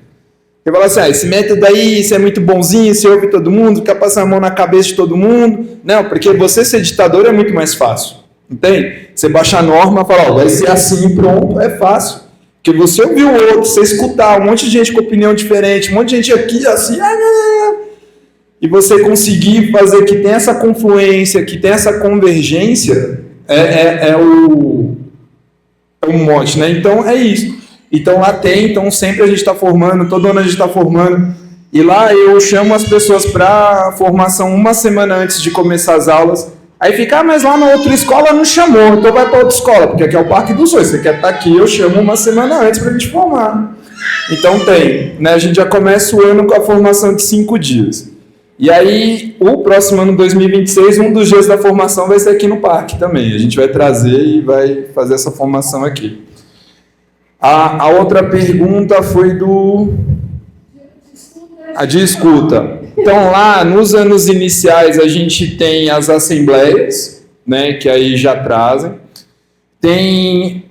Ele fala assim, esse método aí, isso é muito bonzinho, você ouve todo mundo, fica passando a mão na cabeça de todo mundo. Não, porque você ser ditador é muito mais fácil. Entende? Você baixa a norma e fala, vai ser assim, pronto, é fácil. Porque você ouvir o outro, você escutar um monte de gente com opinião diferente, um monte de gente aqui assim, e você conseguir fazer que tem essa confluência, que tem essa convergência, é o mote, né? Então é isso. Então lá então sempre a gente está formando, todo ano a gente está formando, e lá eu chamo as pessoas para formação uma semana antes de começar as aulas. Aí fica, mas lá na outra escola não chamou, então vai para outra escola, porque aqui é o Parque dos Sonhos, você quer estar aqui, eu chamo uma semana antes para a gente formar. Então tem, né? A gente já começa o ano com a formação de 5 dias. E aí, o próximo ano, 2026, um dos dias da formação vai ser aqui no parque também. A gente vai trazer e vai fazer essa formação aqui. A outra pergunta foi a de escuta. Então, lá, nos anos iniciais, a gente tem as assembleias, né, que aí já trazem.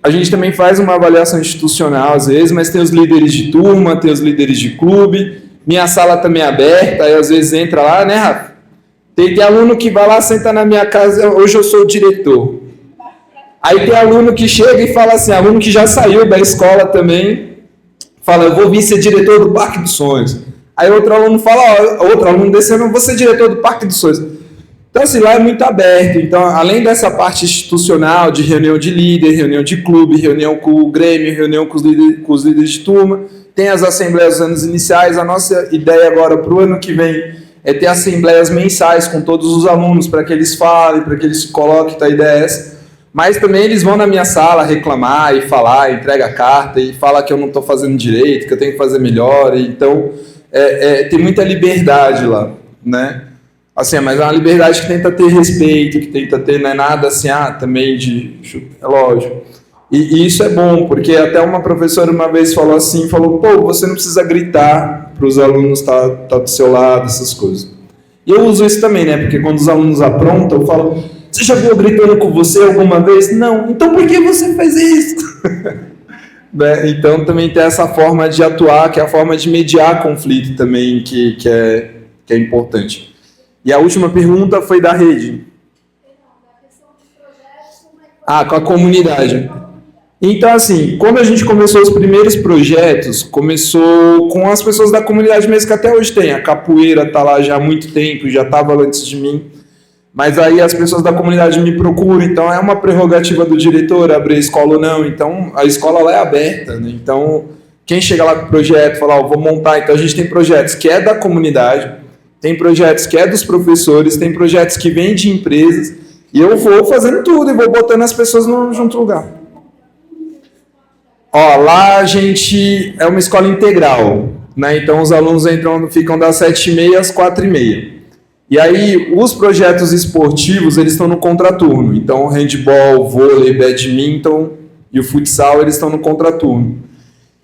A gente também faz uma avaliação institucional, às vezes, mas tem os líderes de turma, tem os líderes de clube. Minha sala também é aberta, aí às vezes entra lá, né, Rafa? Tem aluno que vai lá, senta na minha casa, hoje eu sou o diretor. Aí tem aluno que chega e fala assim, aluno que já saiu da escola também, fala, eu vou vir ser diretor do Parque dos Sonhos. Aí outro aluno fala, outro aluno desse ano, eu vou ser diretor do Parque dos Sonhos. Então, assim, lá é muito aberto. Então, além dessa parte institucional, de reunião de líder, reunião de clube, reunião com o Grêmio, reunião com os líderes de turma, tem as assembleias dos anos iniciais. A nossa ideia agora para o ano que vem é ter assembleias mensais com todos os alunos, para que eles falem, para que eles se coloquem, tá? A ideia é essa. Mas também eles vão na minha sala reclamar e falar, entrega a carta e fala que eu não estou fazendo direito, que eu tenho que fazer melhor. Então, tem muita liberdade lá, né? Assim, mas é uma liberdade que tenta ter respeito, que tenta ter, não é nada assim, também é lógico. E isso é bom, porque até uma professora uma vez falou assim, pô, você não precisa gritar para os alunos estar do seu lado, essas coisas. E eu uso isso também, né? Porque quando os alunos aprontam, eu falo, você já viu eu gritando com você alguma vez? Não. Então por que você fez isso? Né? Então também tem essa forma de atuar, que é a forma de mediar conflito também, que é importante. E a última pergunta foi da rede. Com a comunidade. Então, assim, quando a gente começou os primeiros projetos, começou com as pessoas da comunidade mesmo, que até hoje tem. A capoeira está lá já há muito tempo, já estava antes de mim. Mas aí as pessoas da comunidade me procuram, então é uma prerrogativa do diretor abrir a escola ou não. Então a escola lá é aberta, né? Então quem chega lá com o projeto, fala, vou montar. Então a gente tem projetos que é da comunidade, tem projetos que é dos professores, tem projetos que vêm de empresas, e eu vou fazendo tudo e vou botando as pessoas no junto lugar. Lá a gente é uma escola integral, né? Então os alunos ficam das 7h30 às 4h30. E aí os projetos esportivos, eles estão no contraturno. Então handball, vôlei, badminton e o futsal, eles estão no contraturno.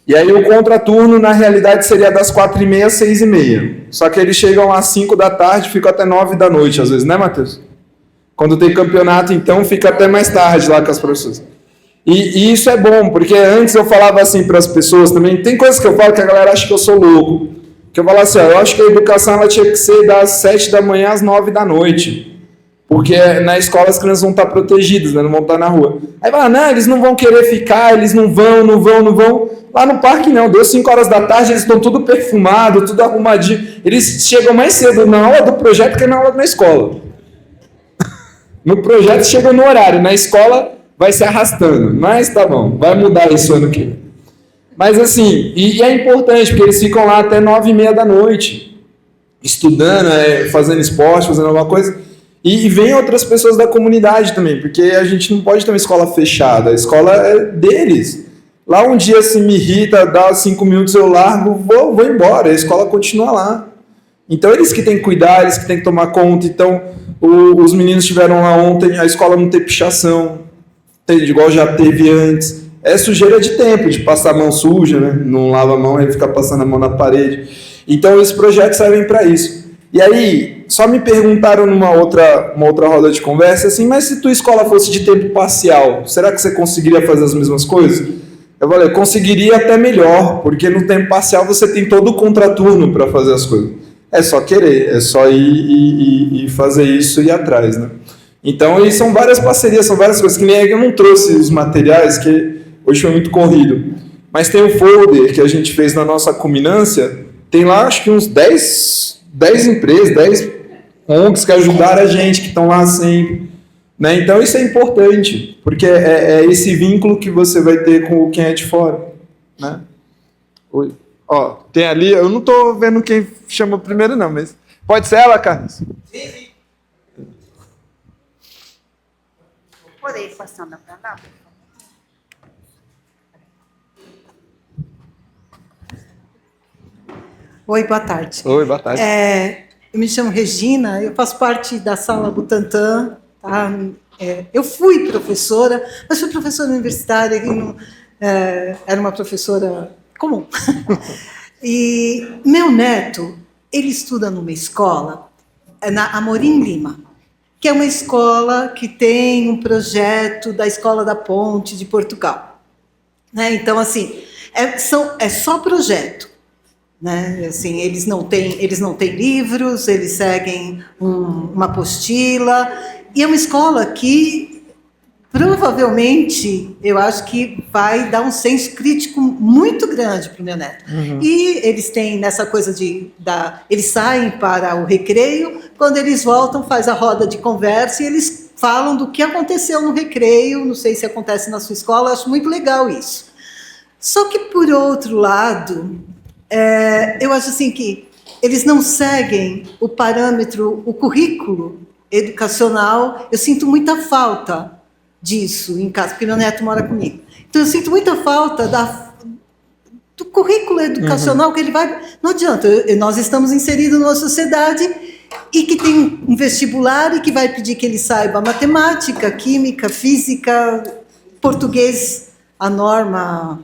E aí o contraturno, na realidade, seria das 4h30 às 6h30. Só que eles chegam às 5 da tarde e ficam até 9 da noite, às vezes, né, Matheus? Quando tem campeonato, então, fica até mais tarde lá com as professoras. E isso é bom, porque antes eu falava assim para as pessoas também, tem coisas que eu falo que a galera acha que eu sou louco. Que eu falo assim, eu acho que a educação ela tinha que ser das 7 da manhã às 9 da noite. Porque na escola as crianças vão estar protegidas, né? Não vão estar na rua. Aí fala, não, eles não vão querer ficar, eles não vão. Lá no parque não, deu 5 horas da tarde, eles estão tudo perfumado, tudo arrumadinho. Eles chegam mais cedo na aula do projeto que na aula da escola. No projeto chegam no horário, na escola vai se arrastando. Mas tá bom, vai mudar isso ano que vem. Mas assim, e é importante, porque eles ficam lá até 9h30 da noite, estudando, fazendo esporte, fazendo alguma coisa. E vem outras pessoas da comunidade também, porque a gente não pode ter uma escola fechada, a escola é deles. Lá um dia se me irrita, dá 5 minutos eu largo, vou embora, a escola continua lá. Então eles que têm que cuidar, eles que têm que tomar conta. Então os meninos estiveram lá ontem, a escola não tem pichação, igual já teve antes. É sujeira de tempo, de passar a mão suja, né? Não lava a mão e fica passando a mão na parede. Então esses projetos servem para isso. E aí, só me perguntaram numa outra roda de conversa assim, mas se tua escola fosse de tempo parcial, será que você conseguiria fazer as mesmas coisas? Eu falei, conseguiria até melhor, porque no tempo parcial você tem todo o contraturno para fazer as coisas. É só querer, é só ir fazer isso e ir atrás, né? Então, e são várias parcerias, são várias coisas, que nem eu não trouxe os materiais, que hoje foi muito corrido, mas tem o folder que a gente fez na nossa culminância, tem lá acho que uns 10 empresas, 10 ONGs que ajudaram a gente, que estão lá sempre, né? Então isso é importante, porque é esse vínculo que você vai ter com quem é de fora, né? Oi. Tem ali, eu não estou vendo quem chama primeiro não, mas pode ser ela, Carlos? Sim. Poder ir passando para lá? Oi, boa tarde. Oi, boa tarde. Eu me chamo Regina, eu faço parte da Sala Butantan. Tá? Eu fui professora, mas fui professora universitária, e não, era uma professora comum. E meu neto, ele estuda numa escola, na Amorim Lima, que é uma escola que tem um projeto da Escola da Ponte de Portugal. Né? Então, assim, é só projeto. Né? Assim, eles não têm livros, eles seguem uma apostila, e é uma escola que provavelmente eu acho que vai dar um senso crítico muito grande para o meu neto. Uhum. E eles têm nessa coisa eles saem para o recreio, quando eles voltam faz a roda de conversa e eles falam do que aconteceu no recreio, não sei se acontece na sua escola, acho muito legal isso. Só que por outro lado, eu acho assim que eles não seguem o parâmetro, o currículo educacional. Eu sinto muita falta disso em casa, porque meu neto mora comigo. Então eu sinto muita falta do currículo educacional que ele vai... Não adianta, nós estamos inseridos numa sociedade e que tem um vestibular e que vai pedir que ele saiba matemática, química, física, português, a norma...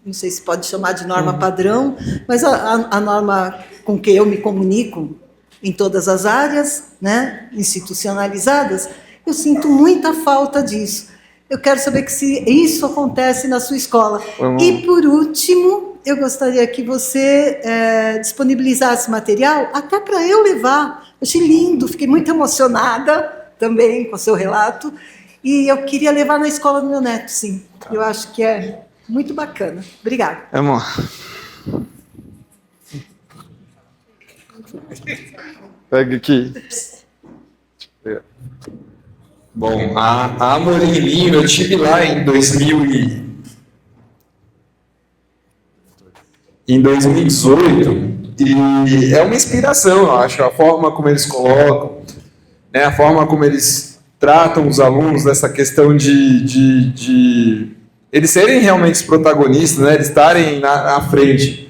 não sei se pode chamar de norma padrão, mas a norma com que eu me comunico em todas as áreas, né, institucionalizadas, eu sinto muita falta disso. Eu quero saber se isso acontece na sua escola. E, por último, eu gostaria que você disponibilizasse material até para eu levar. Eu achei lindo, fiquei muito emocionada também com o seu relato, e eu queria levar na escola do meu neto, sim. Eu acho que é muito bacana. Obrigada. Amor. Pega aqui. Bom, a Amorim Lima, eu estive lá em 2018 e é uma inspiração, eu acho, a forma como eles colocam, né, a forma como eles tratam os alunos nessa questão de eles serem realmente os protagonistas, né, eles estarem na frente.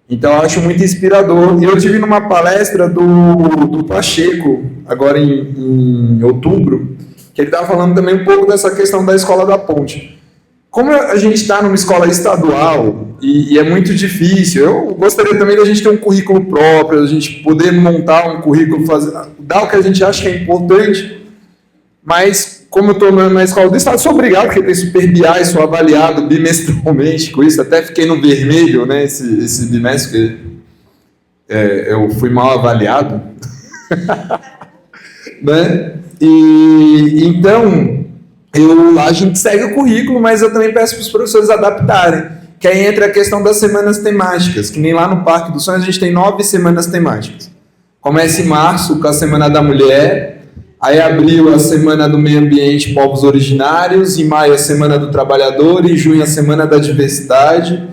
Então, eu acho muito inspirador. Eu tive numa palestra do Pacheco, agora em outubro, que ele estava falando também um pouco dessa questão da Escola da Ponte. Como a gente está numa escola estadual e é muito difícil, eu gostaria também da gente ter um currículo próprio, a gente poder montar um currículo, dar o que a gente acha que é importante, mas como eu estou na escola do estado, sou obrigado, porque tem Super BI, sou avaliado bimestralmente com isso, até fiquei no vermelho, né, esse bimestre, eu fui mal avaliado, né, e então a gente segue o currículo, mas eu também peço para os professores adaptarem, que aí entra a questão das semanas temáticas, que nem lá no Parque dos Sonhos a gente tem 9 semanas temáticas. Começa em março com a Semana da Mulher, aí abril a Semana do Meio Ambiente e Povos Originários, em maio a Semana do Trabalhador, em junho a Semana da Diversidade,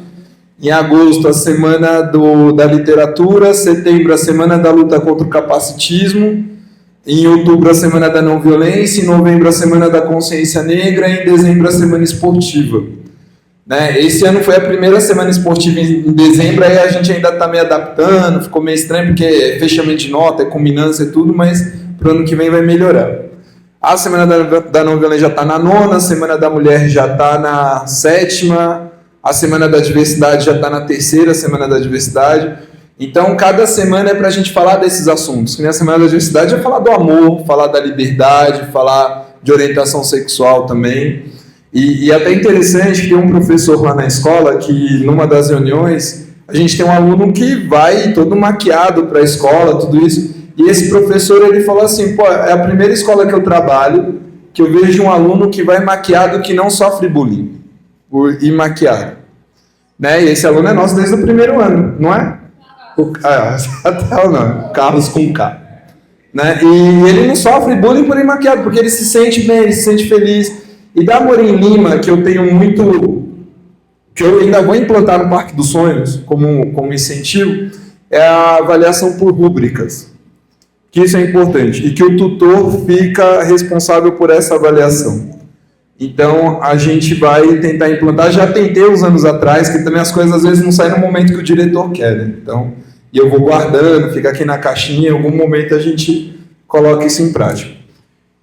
em agosto a Semana da Literatura, setembro a Semana da Luta contra o Capacitismo, em outubro a Semana da Não Violência, em novembro a Semana da Consciência Negra e em dezembro a Semana Esportiva. Né? Esse ano foi a primeira Semana Esportiva em dezembro, aí a gente ainda está meio adaptando, ficou meio estranho porque é fechamento de nota, é culminância e tudo, mas para o ano que vem vai melhorar. A Semana da Não Violência já está na 9ª, a Semana da Mulher já está na 7ª, a Semana da Diversidade já está na 3ª Semana da Diversidade. Então, cada semana é para a gente falar desses assuntos. Que na Semana da Diversidade é falar do amor, falar da liberdade, falar de orientação sexual também. E até interessante que tem um professor lá na escola que, numa das reuniões, a gente tem um aluno que vai todo maquiado para a escola, tudo isso. E esse professor, ele falou assim, pô, é a primeira escola que eu trabalho que eu vejo um aluno que vai maquiado que não sofre bullying por ir maquiado. Né? E esse aluno é nosso desde o primeiro ano, não é? Até o nome, Carlos com K. Né? E ele não sofre bullying por ir maquiado, porque ele se sente bem, ele se sente feliz. E da Amorim Lima, que eu tenho muito, que eu ainda vou implantar no Parque dos Sonhos, como incentivo, é a avaliação por rúbricas. Que isso é importante. E que o tutor fica responsável por essa avaliação. Então, a gente vai tentar implantar. Já tentei uns anos atrás, que também as coisas às vezes não saem no momento que o diretor quer, né? Então, e eu vou guardando, fica aqui na caixinha, em algum momento a gente coloca isso em prática.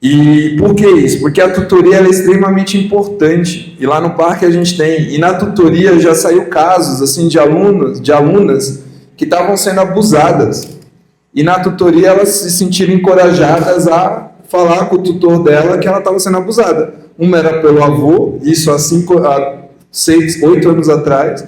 E por que isso? Porque a tutoria ela é extremamente importante. E lá no parque a gente tem. E na tutoria já saiu casos assim, de alunas que estavam sendo abusadas. E na tutoria elas se sentiram encorajadas a falar com o tutor dela que ela estava sendo abusada. Uma era pelo avô, isso há 8 anos atrás.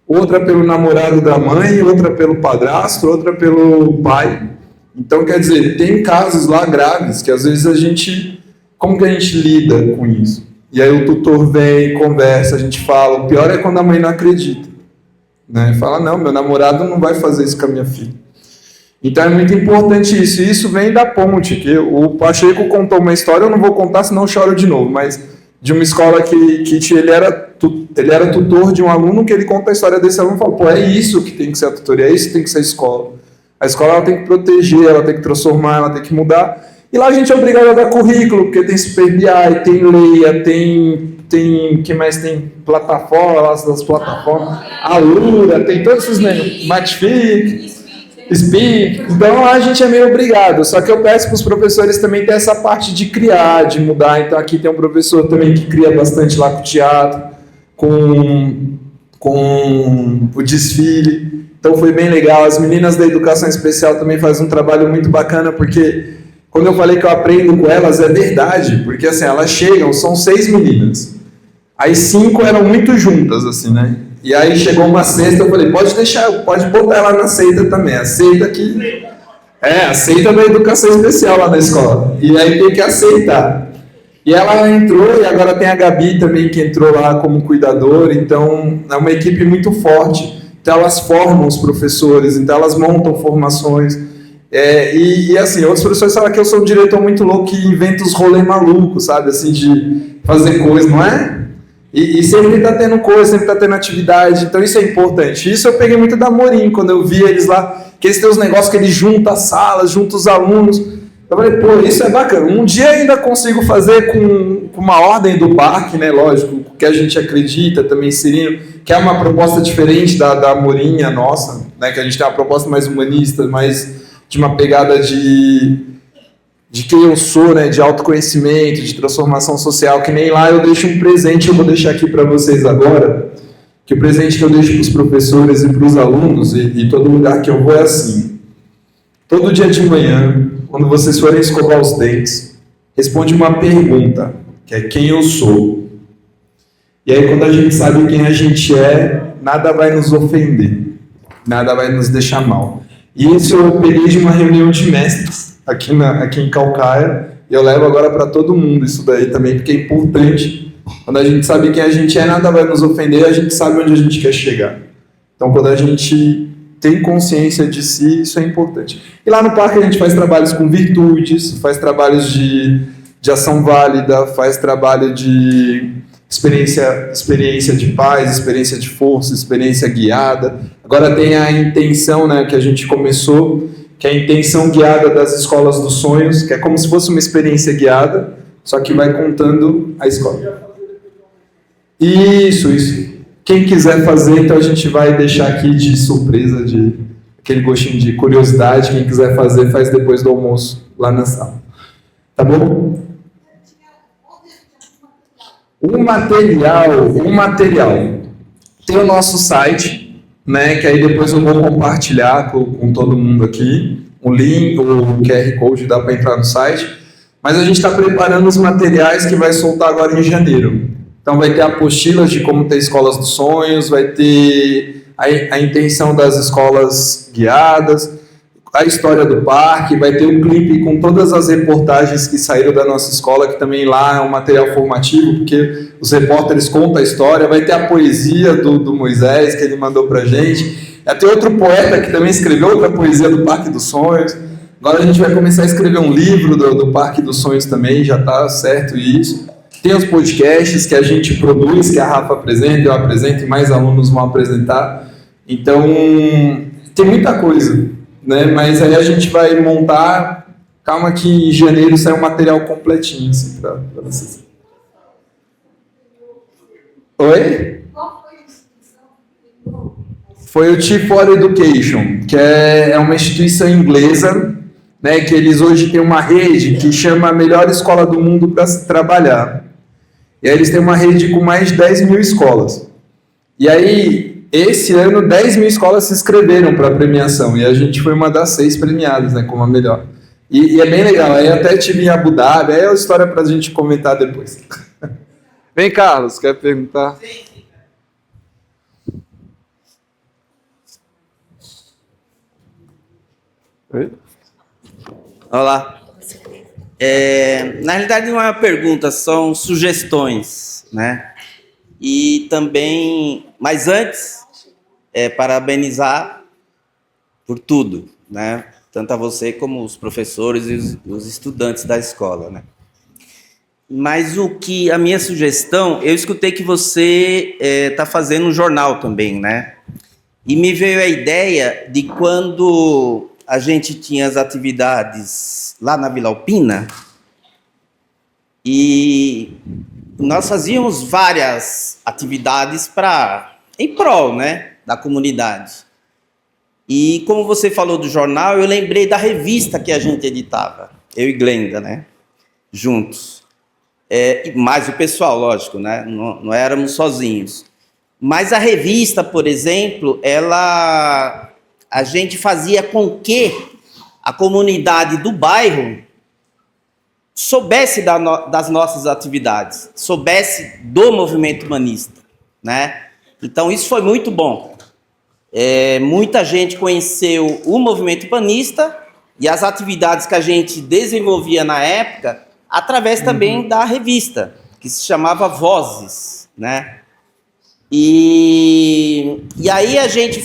Outra pelo namorado da mãe, outra pelo padrasto, outra pelo pai. Então, quer dizer, tem casos lá graves que às vezes a gente... Como que a gente lida com isso? E aí o tutor vem, conversa, a gente fala. O pior é quando a mãe não acredita. Né? Fala, não, meu namorado não vai fazer isso com a minha filha. Então é muito importante isso. E isso vem da ponte, que o Pacheco contou uma história, eu não vou contar, senão eu choro de novo, mas de uma escola que ele era tutor de um aluno, que ele conta a história desse aluno e fala, pô, é isso que tem que ser a tutoria, é isso que tem que ser a escola. A escola ela tem que proteger, ela tem que transformar, ela tem que mudar. E lá a gente é obrigado a dar currículo, porque tem Super BI, tem Leia, tem que mais tem plataformas, das plataformas, Alura, tem todos esses negócios, Matfic, Speak. Então lá a gente é meio obrigado. Só que eu peço para os professores também ter essa parte de criar, de mudar. Então aqui tem um professor também que cria bastante lá com o teatro, com o desfile. Então foi bem legal. As meninas da educação especial também fazem um trabalho muito bacana, porque quando eu falei que eu aprendo com elas, é verdade. Porque assim, elas chegam, são 6 meninas. Aí 5 eram muito juntas, assim, né? E aí chegou uma sexta, eu falei, pode botar ela na seita também. A seita que... a seita da educação especial lá na escola. E aí tem que aceitar. E ela entrou, e agora tem a Gabi também, que entrou lá como cuidadora. Então, é uma equipe muito forte. Então, elas formam os professores, então elas montam formações. Assim, outros professores falam que eu sou um diretor muito louco que inventa os rolês malucos, sabe? Assim, de fazer coisa, não é? E sempre tá tendo coisa, sempre tá tendo atividade, então isso é importante. Isso eu peguei muito da Amorim, quando eu vi eles lá, que eles têm os negócios que eles juntam as salas, juntam os alunos. Eu falei, pô, isso é bacana. Um dia ainda consigo fazer com uma ordem do parque, né? Lógico, que a gente acredita também, inserindo, que é uma proposta diferente da Amorim, a nossa, né? Que a gente tem uma proposta mais humanista, mais de uma pegada de quem eu sou, né, de autoconhecimento, de transformação social, que nem lá eu deixo um presente, eu vou deixar aqui para vocês agora, que o presente que eu deixo para os professores e para os alunos, e todo lugar que eu vou é assim: todo dia de manhã, quando vocês forem escovar os dentes, responde uma pergunta, que é quem eu sou. E aí, quando a gente sabe quem a gente é, nada vai nos ofender, nada vai nos deixar mal. E isso eu peguei de uma reunião de mestres aqui em Calcaia, e eu levo agora para todo mundo isso daí também, porque é importante. Quando a gente sabe quem a gente é, nada vai nos ofender, a gente sabe onde a gente quer chegar. Então, quando a gente tem consciência de si, isso é importante. E lá no parque a gente faz trabalhos com virtudes, faz trabalhos de ação válida, faz trabalho de experiência de paz, experiência de força, experiência guiada. Agora tem a intenção, né, que a gente começou, que é a intenção guiada das escolas dos sonhos, que é como se fosse uma experiência guiada, só que vai contando a escola. Isso. Quem quiser fazer, então a gente vai deixar aqui de surpresa, de aquele gostinho de curiosidade. Quem quiser fazer, faz depois do almoço, lá na sala. Tá bom? O material. Tem o nosso site, né, que aí depois eu vou compartilhar com todo mundo aqui, o link, o QR Code, dá para entrar no site, mas a gente está preparando os materiais que vai soltar agora em janeiro. Então vai ter apostilas de como ter escolas dos sonhos, vai ter a intenção das escolas guiadas, a história do parque, vai ter um clipe com todas as reportagens que saíram da nossa escola, que também lá é um material formativo, porque os repórteres contam a história, vai ter a poesia do Moisés, que ele mandou pra gente, vai ter outro poeta que também escreveu outra poesia do Parque dos Sonhos. Agora a gente vai começar a escrever um livro do Parque dos Sonhos também, já tá certo isso. Tem os podcasts que a gente produz, que a Rafa apresenta, eu apresento e mais alunos vão apresentar. Então, tem muita coisa, né? Mas aí a gente vai montar. Calma que em janeiro sai um material completinho assim, para vocês. Oi? Foi o T4 Education, que é uma instituição inglesa, né, que eles hoje têm uma rede que chama a melhor escola do mundo para se trabalhar. E aí eles têm uma rede com mais de 10 mil escolas. E aí, esse ano, 10 mil escolas se inscreveram para a premiação. E a gente foi uma das 6 premiadas, né, como a melhor. E é bem legal. Aí até tive em Abu Dhabi. Aí é uma história para a gente comentar depois. Vem, Carlos, quer perguntar? Oi? Olá. Na realidade não é uma pergunta, são sugestões, né? E também, mas antes, parabenizar por tudo, né? Tanto a você como os professores e os estudantes da escola, né? Mas a minha sugestão, eu escutei que você está fazendo um jornal também, né? E me veio a ideia de quando a gente tinha as atividades lá na Vila Alpina e nós fazíamos várias atividades em prol, né, da comunidade. E como você falou do jornal, eu lembrei da revista que a gente editava, eu e Glenda, né, juntos. Mais o pessoal, lógico, né, não éramos sozinhos. Mas a revista, por exemplo, a gente fazia com que a comunidade do bairro soubesse das nossas atividades, soubesse do movimento humanista, né? Então, isso foi muito bom. Muita gente conheceu o movimento humanista e as atividades que a gente desenvolvia na época através também da revista, que se chamava Vozes, né? E aí a gente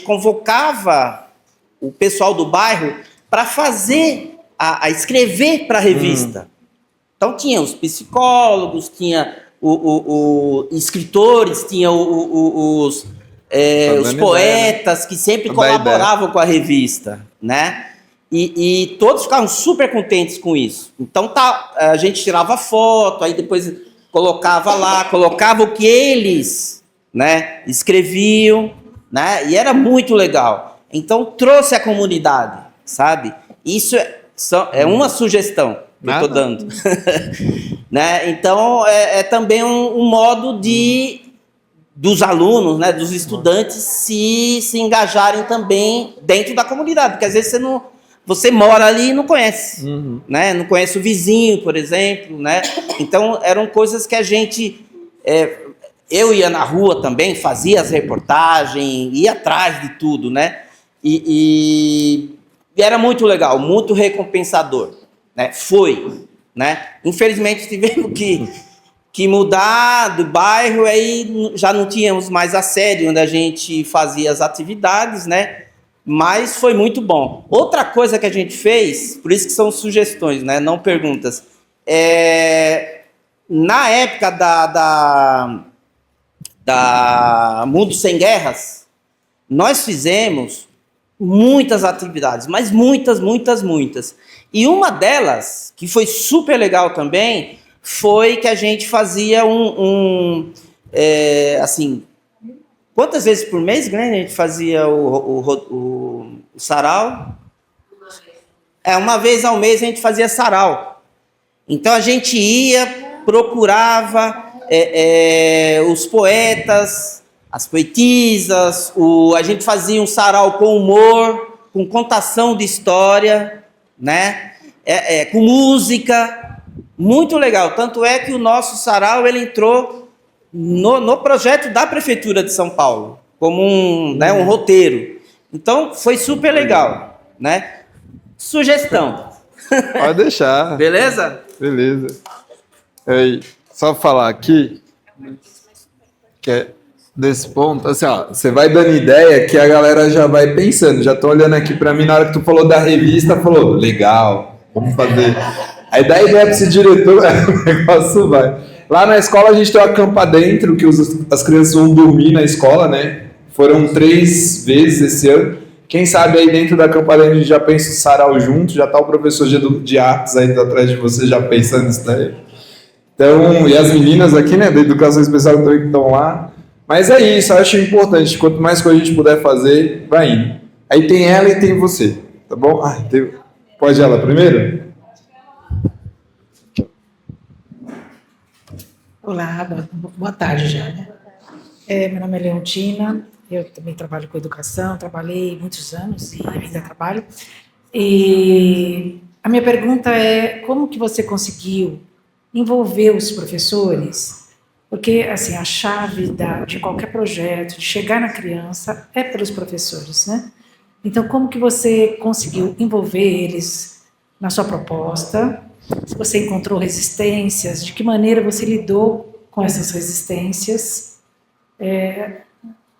convocava o pessoal do bairro para fazer, a escrever para a revista. Então tinha os psicólogos, tinha os escritores, tinha os poetas que sempre colaboravam com a revista, né? E todos ficavam super contentes com isso. Então a gente tirava foto, aí depois colocava lá, colocava o que eles, né, escreviam, né? E era muito legal. Então trouxe a comunidade, sabe? Isso é uma sugestão que eu estou dando. Né? Então é também um modo dos alunos, né, dos estudantes se engajarem também dentro da comunidade, porque às vezes você mora ali e não conhece, né? Não conhece o vizinho, por exemplo, né? Então eram coisas que a gente, eu ia na rua também, fazia as reportagens, ia atrás de tudo, né? E era muito legal, muito recompensador, né? Foi, né? Infelizmente tivemos que mudar do bairro, aí já não tínhamos mais a sede onde a gente fazia as atividades, né? Mas foi muito bom. Outra coisa que a gente fez, por isso que são sugestões, né? Não perguntas. Na época da Mundo Sem Guerras, nós fizemos muitas atividades, mas muitas. E uma delas, que foi super legal também, foi que a gente fazia assim, quantas vezes por mês, Glenn, a gente fazia o sarau? Uma vez ao mês a gente fazia sarau. Então a gente ia, procurava os poetas, as poetisas, a gente fazia um sarau com humor, com contação de história, né? Com música. Muito legal, tanto é que o nosso sarau ele entrou no projeto da Prefeitura de São Paulo, como um roteiro. Então, foi super legal, né? Sugestão. Pode deixar. Beleza? Beleza. Só falar aqui, que é desse ponto, assim, ó, você vai dando ideia que a galera já vai pensando, já tô olhando aqui para mim, na hora que tu falou da revista, falou, legal, vamos fazer... Aí dá ideia para esse diretor, o negócio vai. Lá na escola a gente tem uma campa dentro, que as crianças vão dormir na escola, né? Foram 3 vezes esse ano. Quem sabe aí dentro da campa dentro a gente já pensa o sarau junto, já tá o professor de artes aí atrás de você já pensando nisso daí. Então, e as meninas aqui, né, da educação especial também que estão lá. Mas é isso, eu acho importante. Quanto mais coisa a gente puder fazer, vai indo. Aí tem ela e tem você, tá bom? Pode ela primeiro? Olá, boa tarde já, né? Meu nome é Leontina, eu também trabalho com educação, trabalhei muitos anos e ainda trabalho. E a minha pergunta é, como que você conseguiu envolver os professores? Porque, assim, a chave de qualquer projeto, de chegar na criança, é pelos professores, né? Então, como que você conseguiu envolver eles na sua proposta? Se você encontrou resistências, de que maneira você lidou com essas resistências?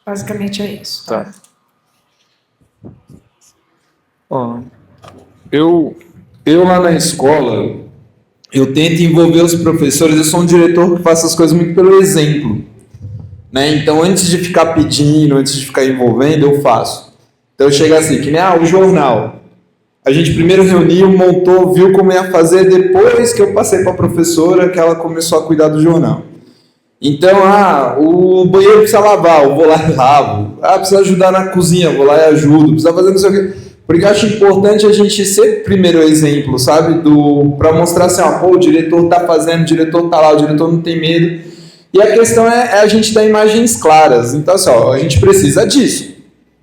Basicamente é isso. Tá? Eu lá na escola, eu tento envolver os professores, eu sou um diretor que faço as coisas muito pelo exemplo, né? Então, antes de ficar pedindo, antes de ficar envolvendo, eu faço. Então, eu chego assim, que nem o jornal. A gente primeiro reuniu, montou, viu como ia fazer, depois que eu passei para a professora, que ela começou a cuidar do jornal. Então, o banheiro precisa lavar, eu vou lá e lavo. Precisa ajudar na cozinha, eu vou lá e ajudo. Precisa fazer não sei o quê. Porque eu acho importante a gente ser primeiro exemplo, sabe? Para mostrar assim, o diretor tá fazendo, o diretor tá lá, o diretor não tem medo. E a questão é a gente dar imagens claras. Então, assim, a gente precisa disso.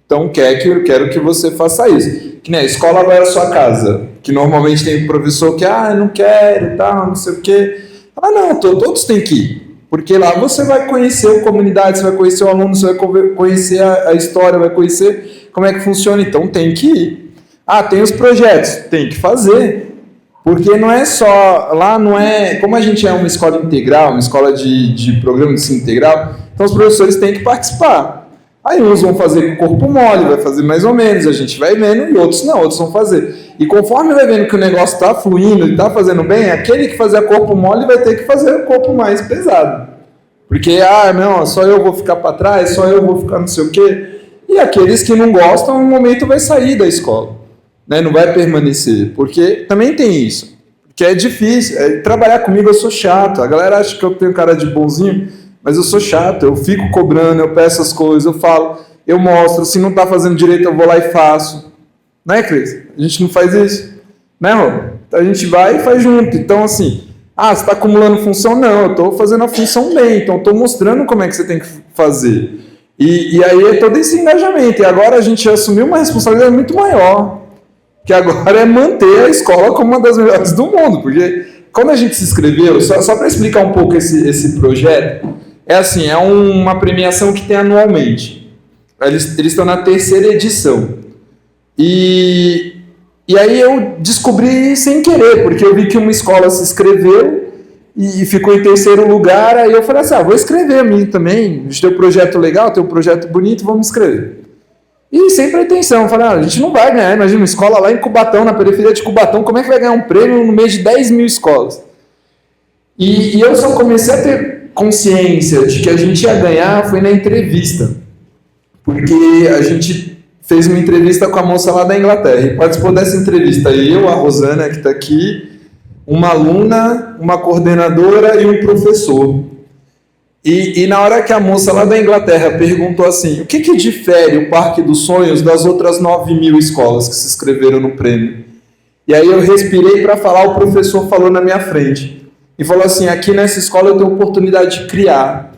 Então, eu quero que você faça isso. Que nem a escola agora é a sua casa. Que normalmente tem professor que, eu não quero, tal, não sei o quê. Não, todos têm que ir. Porque lá você vai conhecer a comunidade, você vai conhecer o aluno, você vai conhecer a história, vai conhecer como é que funciona. Então, tem que ir. Tem os projetos. Tem que fazer. Porque não é só... Lá não é... Como a gente é uma escola integral, uma escola de programa de ensino integral, então os professores têm que participar. Aí uns vão fazer com o corpo mole, vai fazer mais ou menos, a gente vai vendo, e outros não, outros vão fazer. E conforme vai vendo que o negócio está fluindo e está fazendo bem, aquele que fazia corpo mole vai ter que fazer o corpo mais pesado. Porque, não, só eu vou ficar para trás, só eu vou ficar não sei o quê. E aqueles que não gostam, no momento vai sair da escola, né? Não vai permanecer, porque também tem isso. Porque é difícil, trabalhar comigo eu sou chato, a galera acha que eu tenho cara de bonzinho, mas eu sou chato, eu fico cobrando, eu peço as coisas, eu falo, eu mostro, se não está fazendo direito eu vou lá e faço. Né, Cris? A gente não faz isso, né, Rô? A gente vai e faz junto. Então, assim, você está acumulando função? Não, eu estou fazendo a função bem, então estou mostrando como é que você tem que fazer. E aí é todo esse engajamento. E agora a gente assumiu uma responsabilidade muito maior, que agora é manter a escola como uma das melhores do mundo, porque quando a gente se inscreveu, só para explicar um pouco esse projeto, é assim, é uma premiação que tem anualmente. Eles estão na 3ª edição. E aí eu descobri sem querer, porque eu vi que uma escola se inscreveu e ficou em 3º lugar, aí eu falei assim, vou escrever a mim também, a gente tem um projeto legal, tem um projeto bonito, vamos escrever. E sem pretensão, eu falei, a gente não vai ganhar, imagina uma escola lá em Cubatão, na periferia de Cubatão, como é que vai ganhar um prêmio no meio de 10 mil escolas? E eu só comecei a ter consciência de que a gente ia ganhar foi na entrevista, porque a gente fez uma entrevista com a moça lá da Inglaterra, e participou dessa entrevista eu, a Rosana, que está aqui, uma aluna, uma coordenadora e um professor. E na hora que a moça lá da Inglaterra perguntou assim, o que difere o Parque dos Sonhos das outras 9 mil escolas que se inscreveram no prêmio? E aí eu respirei para falar, o professor falou na minha frente, e falou assim, aqui nessa escola eu tenho oportunidade de criar,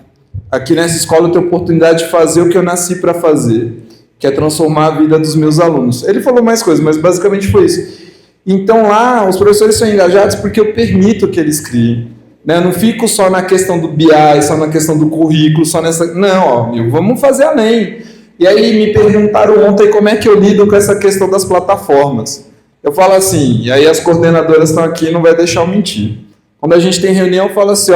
aqui nessa escola eu tenho oportunidade de fazer o que eu nasci para fazer, que é transformar a vida dos meus alunos. Ele falou mais coisas, mas basicamente foi isso. Então lá, os professores são engajados porque eu permito que eles criem. Né? Eu não fico só na questão do BI, só na questão do currículo, só nessa... Não, vamos fazer além. E aí me perguntaram ontem como é que eu lido com essa questão das plataformas. Eu falo assim, e aí as coordenadoras estão aqui, não vai deixar eu mentir. Quando a gente tem reunião, eu falo assim,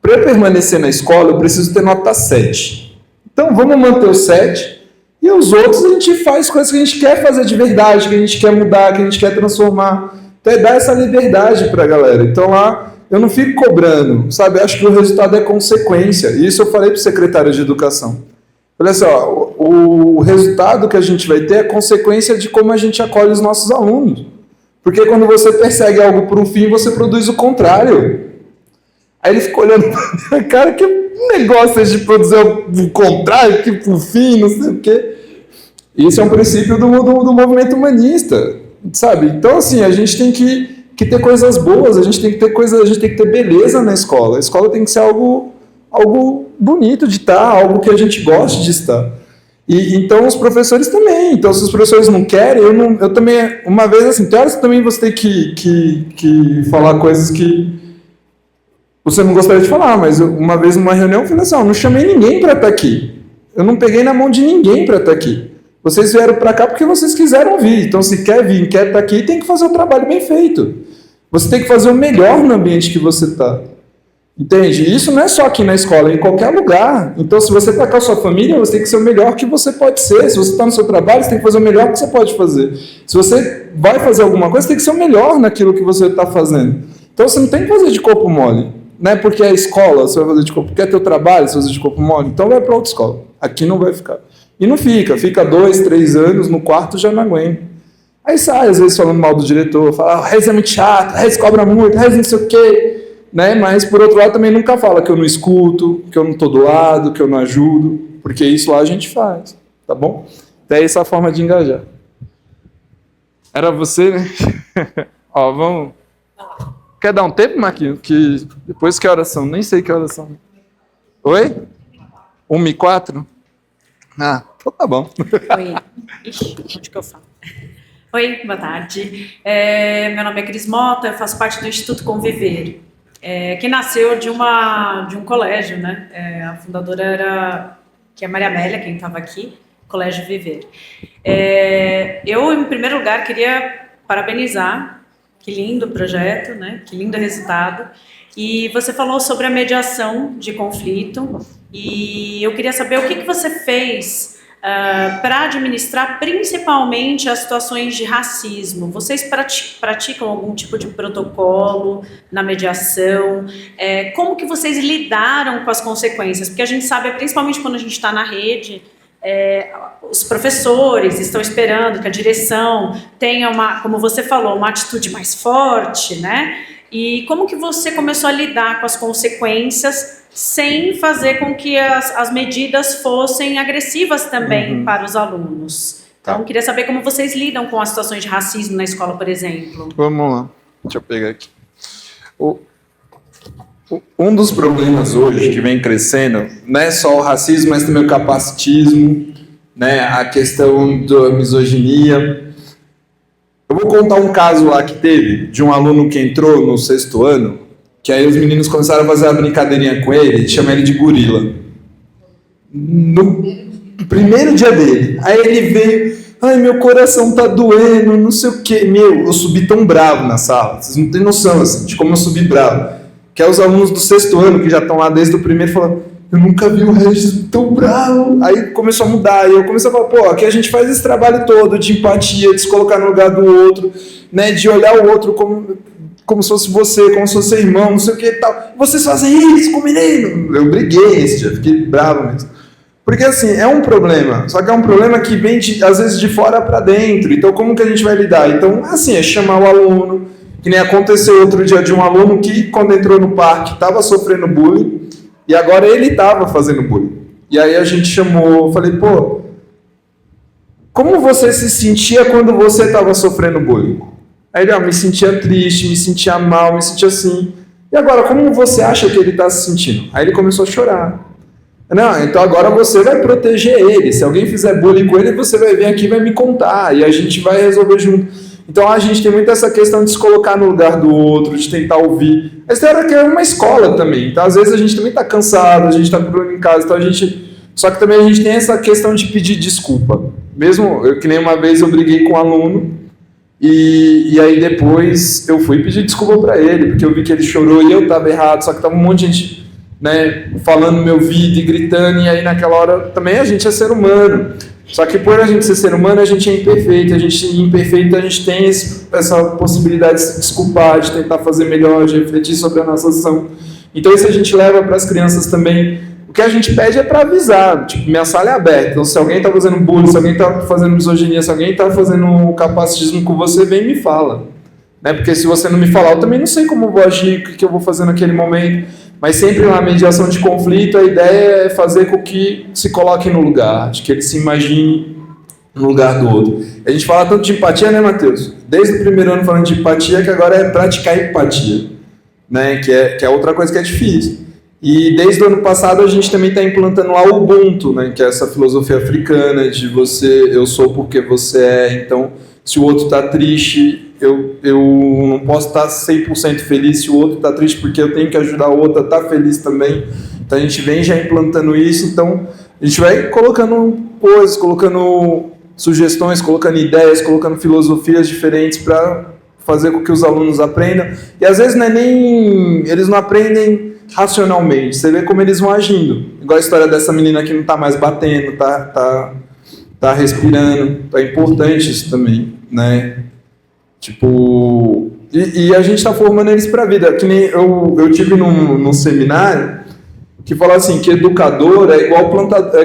para eu permanecer na escola, eu preciso ter nota 7. Então vamos manter o 7... E os outros a gente faz coisas que a gente quer fazer de verdade, que a gente quer mudar, que a gente quer transformar. Então é dar essa liberdade para a galera. Então lá eu não fico cobrando, sabe? Eu acho que o resultado é consequência. E isso eu falei para o secretário de Educação. Olha só, o resultado que a gente vai ter é consequência de como a gente acolhe os nossos alunos. Porque quando você persegue algo para um fim, você produz o contrário. Aí ele ficou olhando para minha cara, que negócio é de produzir o contrário, que por fim, não sei o quê. Isso é um princípio do movimento humanista, sabe? Então, assim, a gente tem que ter coisas boas, a gente tem que ter coisas, a gente tem que ter beleza na escola. A escola tem que ser algo bonito de estar, algo que a gente goste de estar. E então os professores também. Então, se os professores não querem, eu também, uma vez assim, tem horas que também você tem que falar coisas que você não gostaria de falar, mas uma vez numa reunião eu falei assim, eu não chamei ninguém para estar aqui. Eu não peguei na mão de ninguém para estar aqui. Vocês vieram para cá porque vocês quiseram vir. Então, se quer vir, quer estar aqui, tem que fazer o trabalho bem feito. Você tem que fazer o melhor no ambiente que você está. Entende? Isso não é só aqui na escola, é em qualquer lugar. Então, se você está com a sua família, você tem que ser o melhor que você pode ser. Se você está no seu trabalho, você tem que fazer o melhor que você pode fazer. Se você vai fazer alguma coisa, você tem que ser o melhor naquilo que você está fazendo. Então, você não tem que fazer de corpo mole. Não é porque é escola, você vai fazer de corpo, porque é teu trabalho, você vai fazer de corpo mole, então vai para outra escola. Aqui não vai ficar. E não fica 2, 3 anos, no quarto já não aguenta. Aí sai, às vezes, falando mal do diretor, fala, o Rez é muito chato, o Rez cobra muito, o Rez não sei o quê. Né? Mas, por outro lado, também nunca fala que eu não escuto, que eu não estou do lado, que eu não ajudo, porque isso lá a gente faz, tá bom? Então é essa a forma de engajar. Era você, né? Ó, vamos... Quer dar um tempo, Marquinhos? Que depois que horas são? Nem sei que horas são. Oi? 1h04? Ah, então tá bom. Oi. Ixi, onde que eu falo? Oi, boa tarde. Meu nome é Cris Mota, eu faço parte do Instituto Conviver, que nasceu de um colégio, né? A fundadora que é Maria Amélia, quem estava aqui, Colégio Viver. Eu, em primeiro lugar, queria parabenizar. Que lindo projeto, né? Que lindo resultado. E você falou sobre a mediação de conflito, E eu queria saber o que você fez para administrar principalmente as situações de racismo. Vocês praticam algum tipo de protocolo na mediação? Como que vocês lidaram com as consequências? Porque a gente sabe, principalmente quando a gente está na rede, os professores estão esperando que a direção tenha como você falou, uma atitude mais forte, né? E como que você começou a lidar com as consequências sem fazer com que as medidas fossem agressivas também para os alunos? Então, queria saber como vocês lidam com as situações de racismo na escola, por exemplo. Vamos lá, deixa eu pegar aqui. Um dos problemas hoje que vem crescendo não é só o racismo, mas também o capacitismo, né, a questão da misoginia. Eu vou contar um caso lá que teve de um aluno que entrou no 6º ano, que aí os meninos começaram a fazer uma brincadeirinha com ele, chama ele de gorila. No primeiro dia dele, aí ele veio, ai, meu coração tá doendo, não sei o quê. Eu subi tão bravo na sala, vocês não têm noção assim, de como eu subi bravo. Que é os alunos do 6º ano, que já estão lá desde o primeiro, falando, eu nunca vi o Regis tão bravo. Aí começou a mudar, e eu comecei a falar, pô, aqui a gente faz esse trabalho todo de empatia, de se colocar no lugar do outro, né, de olhar o outro como se fosse você, como se fosse seu irmão, não sei o que e tal. Vocês fazem isso com o menino. Eu briguei esse dia, fiquei bravo mesmo. Porque assim, é um problema, só que é um problema que vem às vezes de fora para dentro. Então como que a gente vai lidar? Então assim, é chamar o aluno, que nem aconteceu outro dia de um aluno que quando entrou no parque estava sofrendo bullying e agora ele estava fazendo bullying. E aí a gente chamou, falei, pô, como você se sentia quando você estava sofrendo bullying? Aí ele, me sentia triste, me sentia mal, me sentia assim. E agora, como você acha que ele está se sentindo? Aí ele começou a chorar. Não, então agora você vai proteger ele. Se alguém fizer bullying com ele, você vai vir aqui e vai me contar. E a gente vai resolver junto. Então a gente tem muito essa questão de se colocar no lugar do outro, de tentar ouvir. Mas tem hora que é uma escola também. Então às vezes a gente também está cansado, a gente está com problema em casa. Então só que também a gente tem essa questão de pedir desculpa. Mesmo, que nem uma vez eu briguei com um aluno. E aí depois eu fui pedir desculpa para ele, porque eu vi que ele chorou e eu estava errado, só que estava um monte de gente, né, falando no meu vídeo e gritando, e aí naquela hora também a gente é ser humano. Só que por a gente ser ser humano, a gente é imperfeito, a gente tem essa possibilidade de se desculpar, de tentar fazer melhor, de refletir sobre a nossa ação. Então isso a gente leva para as crianças também. O que a gente pede é para avisar, tipo, minha sala é aberta, então se alguém está fazendo bullying, se alguém está fazendo misoginia, se alguém está fazendo capacitismo com você, vem e me fala. Né? Porque se você não me falar, eu também não sei como eu vou agir, o que eu vou fazer naquele momento. Mas sempre na mediação de conflito, a ideia é fazer com que se coloque no lugar, de que ele se imagine no lugar do outro. A gente fala tanto de empatia, né, Matheus? Desde o primeiro ano falando de empatia, que agora é praticar empatia, né? Que é outra coisa que é difícil. E desde o ano passado a gente também está implantando lá o Ubuntu, né, que é essa filosofia africana de eu sou porque você é, então se o outro está triste, eu não posso estar 100% feliz se o outro está triste, porque eu tenho que ajudar o outro a estar feliz também. Então a gente vem já implantando isso, então a gente vai colocando coisas, colocando sugestões, colocando ideias, colocando filosofias diferentes para fazer com que os alunos aprendam. E às vezes eles não aprendem racionalmente, você vê como eles vão agindo. Igual a história dessa menina que não está mais batendo, tá respirando. É importante isso também, né? Tipo, e a gente está formando eles para a vida. Que nem eu tive num seminário que fala assim, que educador é igual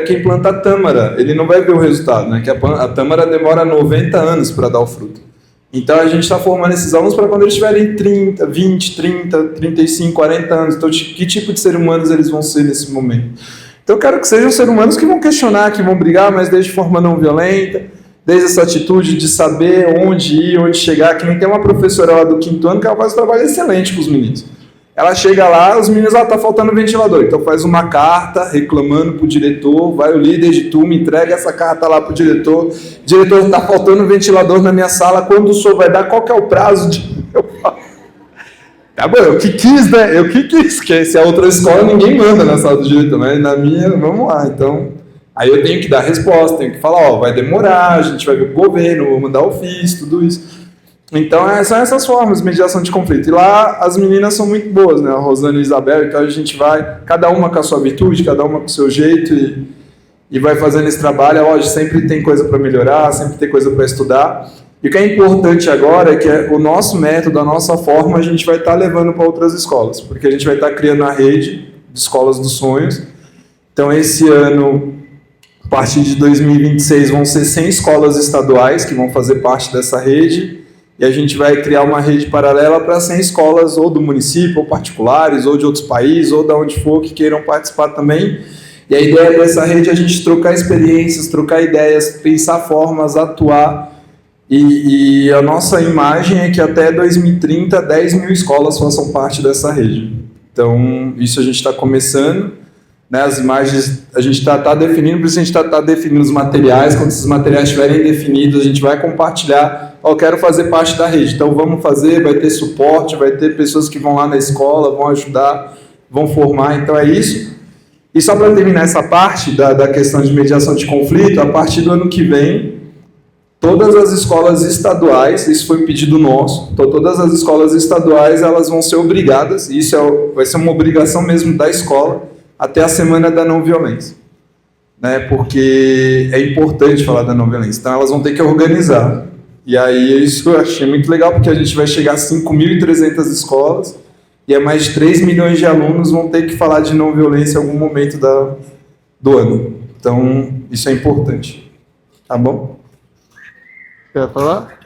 quem planta tâmara. Ele não vai ver o resultado, né? Que a tâmara demora 90 anos para dar o fruto. Então a gente está formando esses alunos para quando eles tiverem 30, 20, 30, 35, 40 anos. Então que tipo de ser humanos eles vão ser nesse momento? Então eu quero que sejam seres humanos que vão questionar, que vão brigar, mas desde forma não violenta, desde essa atitude de saber onde ir, onde chegar. Que nem tem uma professora lá do 5º ano que ela faz um trabalho excelente com os meninos. Ela chega lá, os meninos, tá faltando ventilador. Então faz uma carta reclamando pro diretor, vai o líder de turma, entrega essa carta lá pro diretor. Diretor, tá faltando ventilador na minha sala, quando o senhor vai dar, qual que é o prazo? Eu falo, tá bom, eu que quis, né? Eu que quis, porque se é outra escola, ninguém manda na sala do diretor, mas na minha, vamos lá. Então, aí eu tenho que dar resposta, tenho que falar, vai demorar, a gente vai ver o governo, vou mandar ofício, tudo isso. Então, são essas formas de mediação de conflito. E lá as meninas são muito boas, né? A Rosana e a Isabel, então a gente vai, cada uma com a sua virtude, cada uma com o seu jeito e vai fazendo esse trabalho. Lógico, sempre tem coisa para melhorar, sempre tem coisa para estudar. E o que é importante agora é que o nosso método, a nossa forma, a gente vai estar levando para outras escolas, porque a gente vai estar criando a rede de escolas dos sonhos. Então, esse ano, a partir de 2026, vão ser 100 escolas estaduais que vão fazer parte dessa rede, e a gente vai criar uma rede paralela para 100 escolas, ou do município, ou particulares, ou de outros países, ou de onde for, que queiram participar também. E a ideia dessa rede é a gente trocar experiências, trocar ideias, pensar formas, atuar. E a nossa imagem é que até 2030, 10 mil escolas façam parte dessa rede. Então, isso a gente está começando, né? As imagens a gente está definindo, por isso a gente está definindo os materiais. Quando esses materiais estiverem definidos, a gente vai compartilhar. Eu quero fazer parte da rede, então vamos fazer, vai ter suporte, vai ter pessoas que vão lá na escola, vão ajudar, vão formar, então é isso. E só para terminar essa parte da questão de mediação de conflito, a partir do ano que vem, todas as escolas estaduais, isso foi um pedido nosso, então todas as escolas estaduais elas vão ser obrigadas, e isso vai ser uma obrigação mesmo da escola, até a Semana da Não Violência, né? Porque é importante falar da não violência, então elas vão ter que organizar. E aí isso eu achei muito legal, porque a gente vai chegar a 5.300 escolas, e é mais de 3 milhões de alunos vão ter que falar de não violência em algum momento do ano. Então, isso é importante. Tá bom? Quer falar?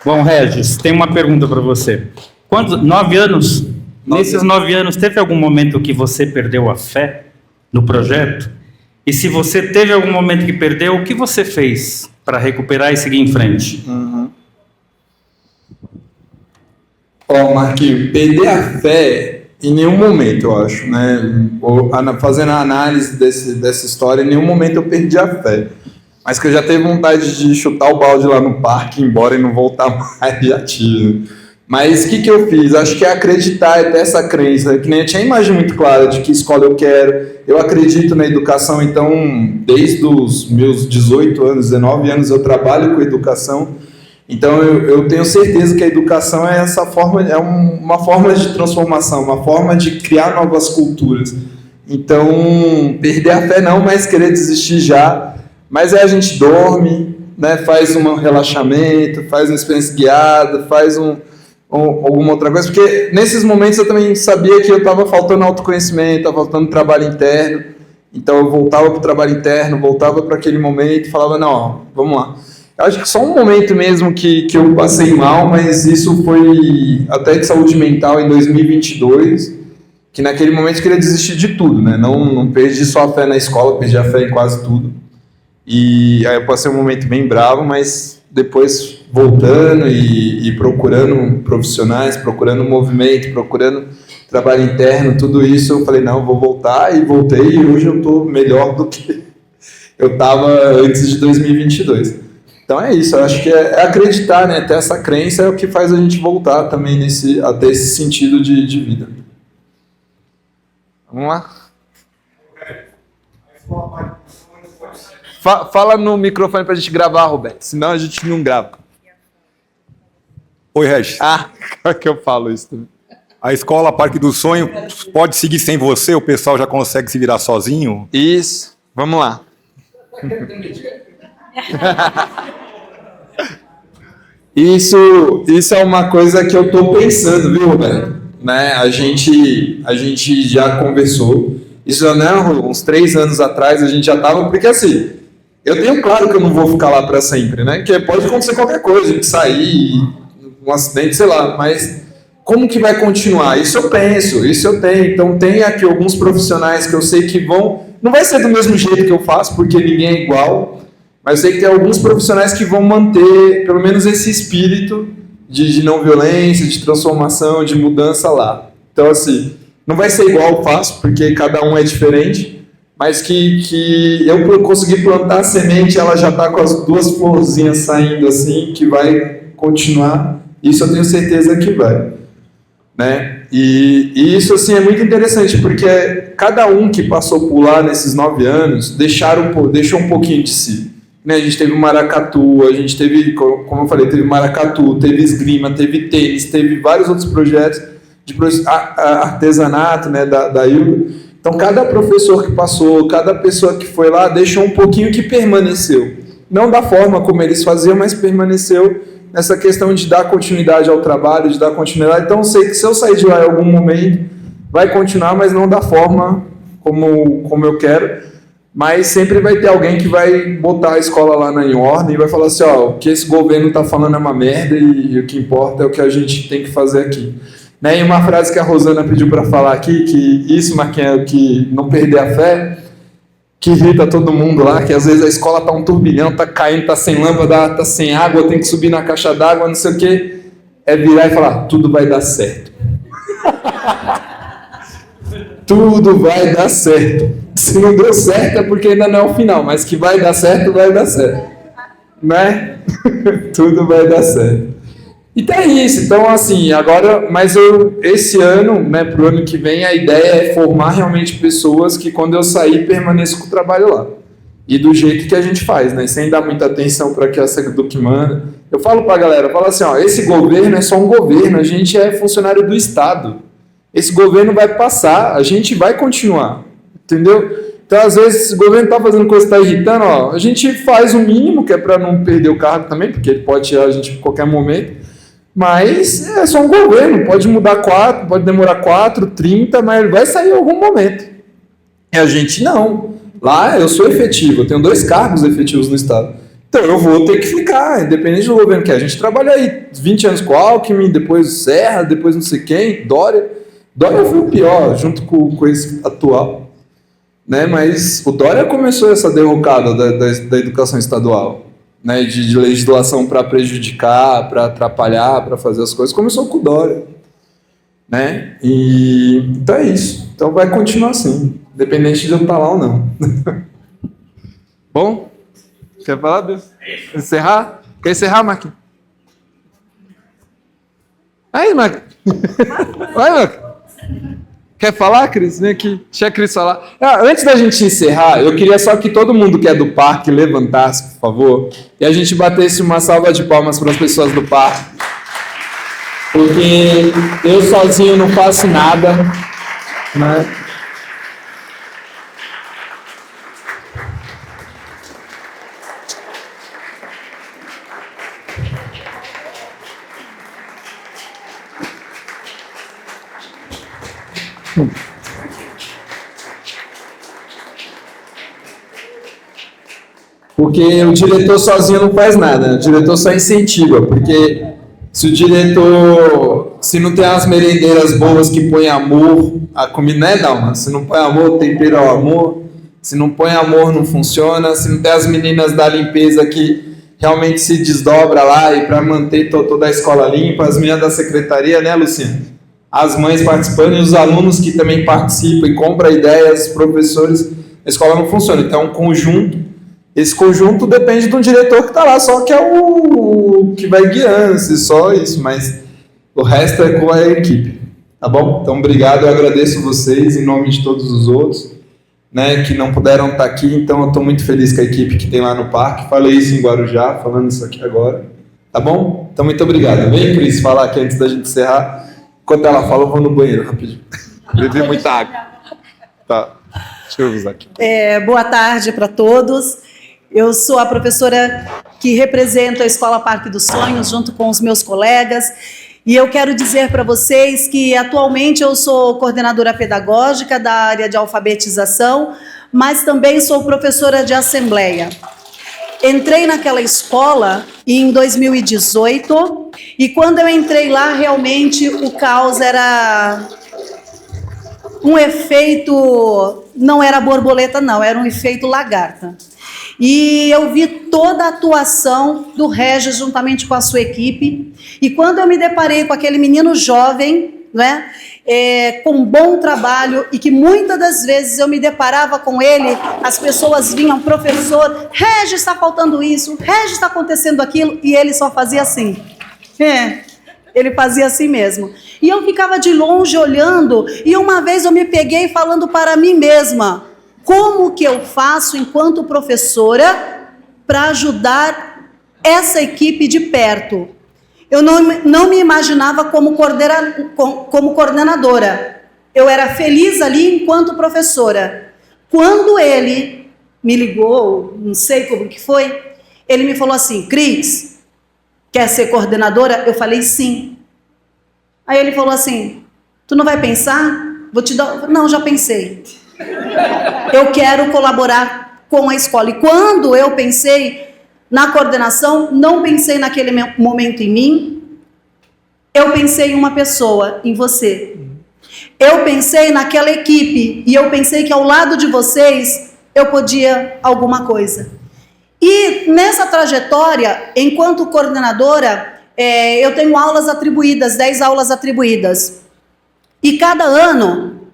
Bom, Regis, tem uma pergunta para você. 9 anos? Nesses 9 anos, teve algum momento que você perdeu a fé no projeto? E se você teve algum momento que perdeu, o que você fez para recuperar e seguir em frente? Marquinhos, perder a fé em nenhum momento, eu acho, né? Fazendo a análise dessa história, em nenhum momento eu perdi a fé. Mas que eu já teve vontade de chutar o balde lá no parque, ir embora e não voltar mais, já tive. Mas o que eu fiz? Acho que é acreditar, é ter essa crença, que nem eu tinha a imagem muito clara de que escola eu quero. Eu acredito na educação, então, desde os meus 18 anos, 19 anos, eu trabalho com educação. Então, eu tenho certeza que a educação é essa forma, é uma forma de transformação, uma forma de criar novas culturas. Então, perder a fé não, mas querer desistir já. Mas aí a gente dorme, né, faz um relaxamento, faz uma experiência guiada, faz alguma outra coisa, porque nesses momentos eu também sabia que eu estava faltando autoconhecimento, estava faltando trabalho interno, então eu voltava para o trabalho interno, voltava para aquele momento e falava, não, vamos lá. Eu acho que só um momento mesmo que eu passei mal, mas isso foi até de saúde mental em 2022, que naquele momento eu queria desistir de tudo, né? Não perdi só a fé na escola, perdi a fé em quase tudo. E aí eu passei um momento bem bravo, mas depois voltando e procurando profissionais, procurando movimento, procurando trabalho interno, tudo isso, eu falei, não, eu vou voltar, e voltei, e hoje eu estou melhor do que eu estava antes de 2022. Então é isso, eu acho que é acreditar, né, ter essa crença é o que faz a gente voltar também até esse sentido de vida. Vamos lá? Fala no microfone pra gente gravar, Roberto, senão a gente não grava. Oi, Regis. Como é que eu falo isso também? A escola Parque do Sonho pode seguir sem você? O pessoal já consegue se virar sozinho? Isso, vamos lá. Isso é uma coisa que eu tô pensando, viu, Roberto? Né? A gente já conversou. Isso já não, uns 3 anos atrás a gente já tava, porque assim, eu tenho claro que eu não vou ficar lá para sempre, né? Que pode acontecer qualquer coisa, a gente sair, um acidente, sei lá, mas como que vai continuar? Isso eu penso, isso eu tenho. Então tem aqui alguns profissionais que eu sei que não vai ser do mesmo jeito que eu faço, porque ninguém é igual, mas eu sei que tem alguns profissionais que vão manter pelo menos esse espírito de não violência, de transformação, de mudança lá. Então assim, não vai ser igual eu faço, porque cada um é diferente, mas que eu consegui plantar a semente, ela já está com as 2 florzinhas saindo assim, que vai continuar, isso eu tenho certeza que vai. Né? E isso, assim, é muito interessante, porque cada um que passou por lá nesses 9 anos deixou um pouquinho de si. Né? A gente teve o maracatu, a gente teve, como eu falei, teve maracatu, teve esgrima, teve tênis, teve vários outros projetos de artesanato, né, da Hilda. Então, cada professor que passou, cada pessoa que foi lá, deixou um pouquinho que permaneceu. Não da forma como eles faziam, mas permaneceu nessa questão de dar continuidade ao trabalho, de dar continuidade. Então, eu sei que se eu sair de lá em algum momento, vai continuar, mas não da forma como eu quero. Mas sempre vai ter alguém que vai botar a escola lá em ordem e vai falar assim, ó, o que esse governo está falando é uma merda e o que importa é o que a gente tem que fazer aqui. Né? E uma frase que a Rosana pediu para falar aqui, que isso, Marquinhos, que não perder a fé, que irrita todo mundo lá, que às vezes a escola tá um turbilhão, tá caindo, tá sem lâmpada, tá sem água, tem que subir na caixa d'água, não sei o quê, é virar e falar, tudo vai dar certo. Tudo vai dar certo. Se não deu certo é porque ainda não é o final, mas que vai dar certo, né? Tudo vai dar certo. Então é isso. Então, assim, agora, mas esse ano, né, pro ano que vem, a ideia é formar realmente pessoas que quando eu sair permaneçam com o trabalho lá. E do jeito que a gente faz, né? Sem dar muita atenção para que essa do que manda. Eu falo pra galera, eu falo assim, ó, esse governo é só um governo, a gente é funcionário do Estado. Esse governo vai passar, a gente vai continuar, entendeu? Então, às vezes, esse governo tá fazendo coisa que tá irritando, ó, a gente faz o mínimo, que é para não perder o cargo também, porque ele pode tirar a gente em qualquer momento, mas é só um governo, pode mudar 4, pode demorar 4, 30, mas ele vai sair em algum momento. E a gente não. Lá eu sou efetivo, eu tenho 2 cargos efetivos no Estado. Então eu vou ter que ficar, independente do governo que é. A gente trabalha aí 20 anos com o Alckmin, depois o Serra, depois não sei quem, Dória. Dória foi o pior, junto com esse atual. Né? Mas o Dória começou essa derrocada da educação estadual. Né? De legislação para prejudicar, para atrapalhar, para fazer as coisas. Começou com o Dória. Né? Então é isso. Então vai continuar assim, independente de eu estar lá ou não. Bom? Quer falar, Deus? Encerrar? Quer encerrar, Marquinhos? Aí, Marquinhos. Vai, Marquinhos. Quer falar, Cris? Vem aqui. Deixa a Cris falar. Antes da gente encerrar, eu queria só que todo mundo que é do parque levantasse, por favor, e a gente batesse uma salva de palmas para as pessoas do parque. Porque eu sozinho não faço nada, né? Porque o diretor sozinho não faz nada, o diretor só incentiva, porque se o diretor, se não tem as merendeiras boas que põem amor, a comida não é Dalma, se não põe amor, tempera o amor, se não põe amor não funciona, se não tem as meninas da limpeza que realmente se desdobra lá e para manter toda a escola limpa, as meninas da secretaria, né, Luciana? As mães participando e os alunos que também participam e compram ideias, os professores, a escola não funciona. Então é um conjunto, esse conjunto depende de um diretor que está lá, só que é o que vai guiando, só isso, mas o resto é com a equipe, tá bom? Então obrigado, eu agradeço vocês em nome de todos os outros, né, que não puderam estar aqui, então eu estou muito feliz com a equipe que tem lá no parque, falei isso em Guarujá, falando isso aqui agora, tá bom? Então muito obrigado. Vem, Cris, falar aqui antes da gente encerrar. Enquanto ela fala, eu vou no banheiro rapidinho. Bebi muita água. Tá, deixa eu usar aqui. Boa tarde para todos. Eu sou a professora que representa a Escola Parque dos Sonhos, junto com os meus colegas. E eu quero dizer para vocês que, atualmente, eu sou coordenadora pedagógica da área de alfabetização, mas também sou professora de assembleia. Entrei naquela escola em 2018 e quando eu entrei lá, realmente o caos era um efeito, não era borboleta não, era um efeito lagarta. E eu vi toda a atuação do Regis juntamente com a sua equipe e quando eu me deparei com aquele menino jovem, né, com bom trabalho e que muitas das vezes eu me deparava com ele, as pessoas vinham, professor, Regis, está faltando isso, Regis, está acontecendo aquilo, e ele só fazia assim. Ele fazia assim mesmo. E eu ficava de longe olhando, e uma vez eu me peguei falando para mim mesma, como que eu faço enquanto professora para ajudar essa equipe de perto? Eu não me imaginava como coordenadora. Eu era feliz ali enquanto professora. Quando ele me ligou, não sei como que foi, ele me falou assim, Cris, quer ser coordenadora? Eu falei sim. Aí ele falou assim, tu não vai pensar? Vou te dar... Não, já pensei. Eu quero colaborar com a escola. E quando eu pensei na coordenação, não pensei naquele momento em mim, eu pensei em uma pessoa, em você. Eu pensei naquela equipe e eu pensei que ao lado de vocês eu podia alguma coisa. E nessa trajetória, enquanto coordenadora, eu tenho aulas atribuídas, 10 aulas atribuídas. E cada ano,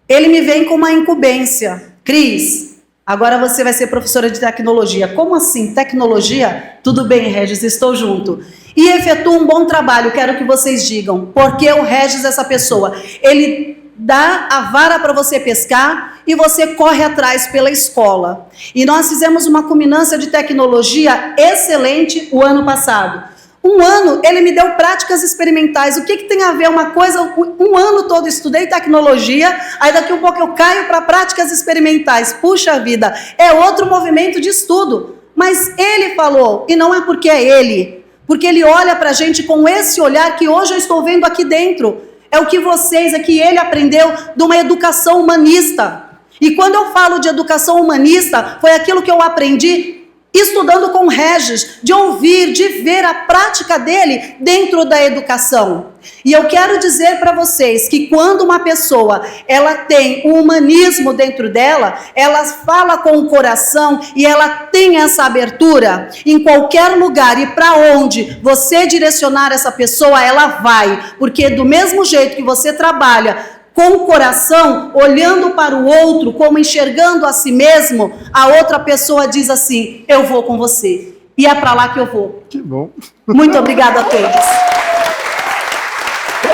ele me vem com uma incumbência. Cris, agora você vai ser professora de tecnologia. Como assim, tecnologia? Tudo bem, Regis, estou junto. E efetua um bom trabalho, quero que vocês digam. Porque o Regis, essa pessoa, ele dá a vara para você pescar e você corre atrás pela escola. E nós fizemos uma culminância de tecnologia excelente o ano passado. Um ano, ele me deu práticas experimentais. O que tem a ver uma coisa? Um ano todo estudei tecnologia, aí daqui a um pouco eu caio para práticas experimentais. Puxa vida, é outro movimento de estudo. Mas ele falou, e não é porque é ele, porque ele olha para a gente com esse olhar que hoje eu estou vendo aqui dentro. É o que vocês, é que ele aprendeu de uma educação humanista. E quando eu falo de educação humanista, foi aquilo que eu aprendi estudando com o Regis, de ouvir, de ver a prática dele dentro da educação. E eu quero dizer para vocês que quando uma pessoa, ela tem um humanismo dentro dela, ela fala com o coração e ela tem essa abertura, em qualquer lugar e para onde você direcionar essa pessoa, ela vai. Porque do mesmo jeito que você trabalha com o coração, olhando para o outro, como enxergando a si mesmo, a outra pessoa diz assim, eu vou com você. E é para lá que eu vou. Que bom. Muito obrigada a todos.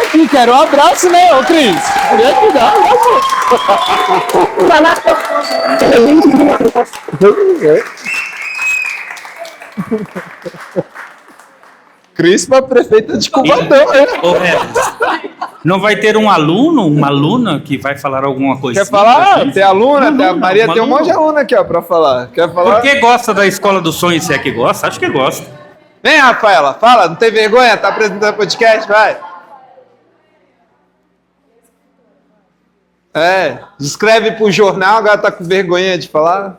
Aqui, quero um abraço, né, ô Cris? Queria te dar um Cris para prefeita de Cubatão, né? Ô, Regis, não vai ter um aluno, uma aluna que vai falar alguma coisa? Quer falar? Tem aluna, tem a Maria, tem um monte de aluna aqui, ó, para falar. Quer falar? Por que gosta da Escola do Sonho, se é que gosta? Acho que gosta. Vem, Rafaela, fala, não tem vergonha? Tá apresentando podcast, vai. Escreve pro jornal, agora tá com vergonha de falar.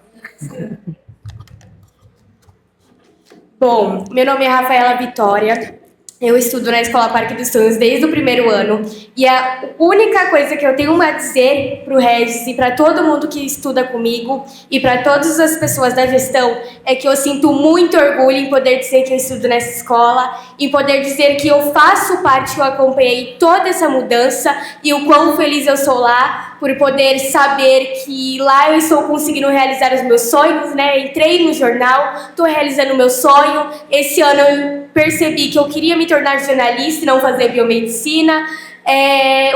Bom, meu nome é Rafaela Vitória, eu estudo na Escola Parque dos Sonhos desde o primeiro ano e a única coisa que eu tenho a dizer para o Regis e para todo mundo que estuda comigo e para todas as pessoas da gestão é que eu sinto muito orgulho em poder dizer que eu estudo nessa escola, em poder dizer que eu faço parte, que eu acompanhei toda essa mudança e o quão feliz eu sou lá por poder saber que lá eu estou conseguindo realizar os meus sonhos, né? Entrei no jornal, estou realizando o meu sonho. Esse ano eu percebi que eu queria me tornar jornalista e não fazer biomedicina.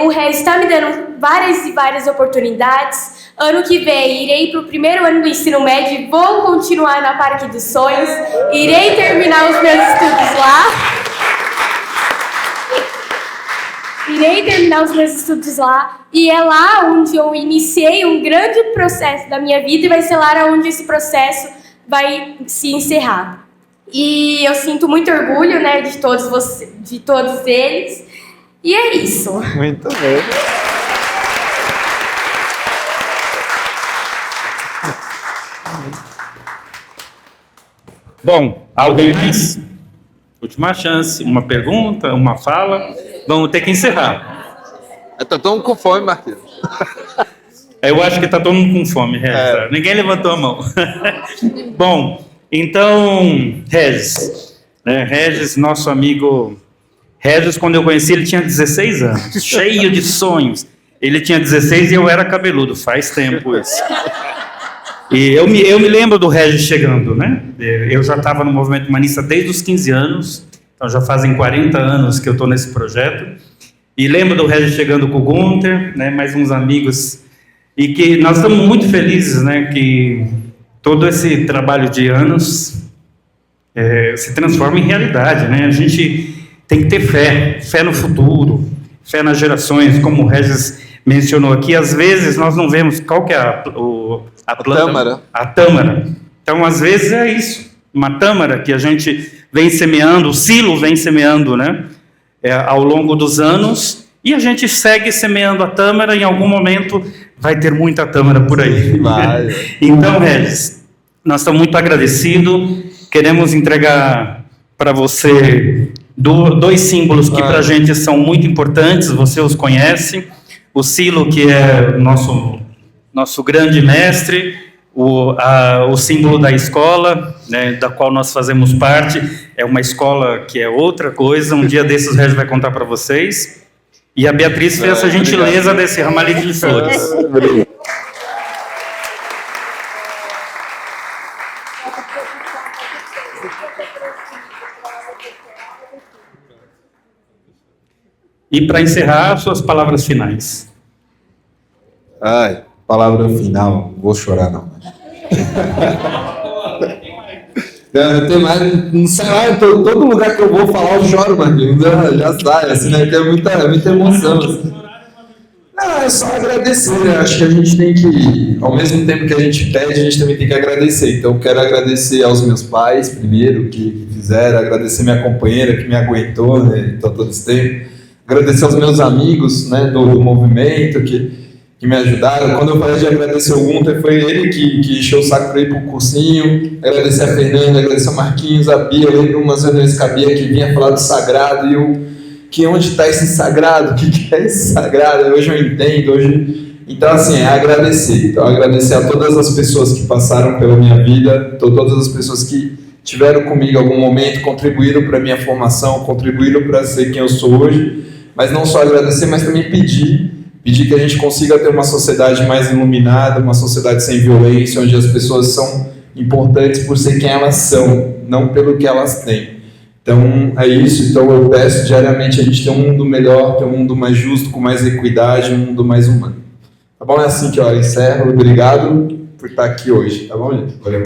O Regis está me dando várias e várias oportunidades. Ano que vem irei para o primeiro ano do ensino médio e vou continuar na Parque dos Sonhos. Irei terminar os meus estudos lá. Irei terminar os meus estudos lá e é lá onde eu iniciei um grande processo da minha vida e vai ser lá onde esse processo vai se encerrar. E eu sinto muito orgulho, né, de todos eles. E é isso. Muito bem. Bom, alguém mais? Última chance, uma pergunta, uma fala. Vamos ter que encerrar. Tá todo mundo com fome, Marquinhos. Eu acho que tá todo mundo com fome, Regis. Ninguém levantou a mão. Bom, então, Regis. Regis, nosso amigo Regis, quando eu conheci, ele tinha 16 anos, cheio de sonhos. Ele tinha 16 e eu era cabeludo, faz tempo isso. E eu me lembro do Regis chegando, né? Eu já estava no movimento humanista desde os 15 anos. Então já fazem 40 anos que eu estou nesse projeto. E lembro do Regis chegando com o Gunther, né, mais uns amigos, e que nós estamos muito felizes, né, que todo esse trabalho de anos se transforma em realidade, né? A gente tem que ter fé no futuro, fé nas gerações, como o Regis mencionou aqui. Às vezes nós não vemos qual que é a planta, tâmara. A tâmara. Então, às vezes é isso, uma tâmara que a gente vem semeando, o silo vem semeando, né? Ao longo dos anos, e a gente segue semeando a tâmara, em algum momento vai ter muita tâmara por aí. Então, Regis, nós estamos muito agradecidos, queremos entregar para você dois símbolos que para a gente são muito importantes, você os conhece, o silo, que é nosso grande mestre, o símbolo da escola, né, da qual nós fazemos parte, é uma escola que é outra coisa, um dia desses o Regis vai contar para vocês, e a Beatriz fez essa gentileza desse ramalhete de flores. E para encerrar, suas palavras finais. Ai, palavra final, vou chorar não. Eu tenho mais, não sei lá, todo lugar que eu vou falar eu choro, Marquinhos, já sai, assim, né, que é muita emoção. Assim. Não, é só agradecer, né? Acho que a gente tem que, ao mesmo tempo que a gente pede, a gente também tem que agradecer. Então, eu quero agradecer aos meus pais, primeiro, que fizeram, agradecer minha companheira, que me aguentou, né, todo esse tempo. Agradecer aos meus amigos, né, do movimento, que me ajudaram. Quando eu falei de agradecer o Gunther, foi ele que encheu o saco para ir para o cursinho. Agradecer a Fernanda, agradecer a Marquinhos, a Bia. Eu lembro umas reuniões que a Bia que vinha falar do sagrado, e eu, que onde está esse sagrado? O que é esse sagrado? Hoje eu entendo, Então, assim, é agradecer. Então, agradecer a todas as pessoas que passaram pela minha vida, todas as pessoas que tiveram comigo em algum momento, contribuíram para a minha formação, contribuíram para ser quem eu sou hoje. Mas não só agradecer, mas também pedir que a gente consiga ter uma sociedade mais iluminada, uma sociedade sem violência, onde as pessoas são importantes por ser quem elas são, não pelo que elas têm. Então, é isso. Então, eu peço diariamente a gente ter um mundo melhor, ter um mundo mais justo, com mais equidade, um mundo mais humano. Tá bom? É assim que eu encerro. Obrigado por estar aqui hoje. Tá bom, gente? Valeu.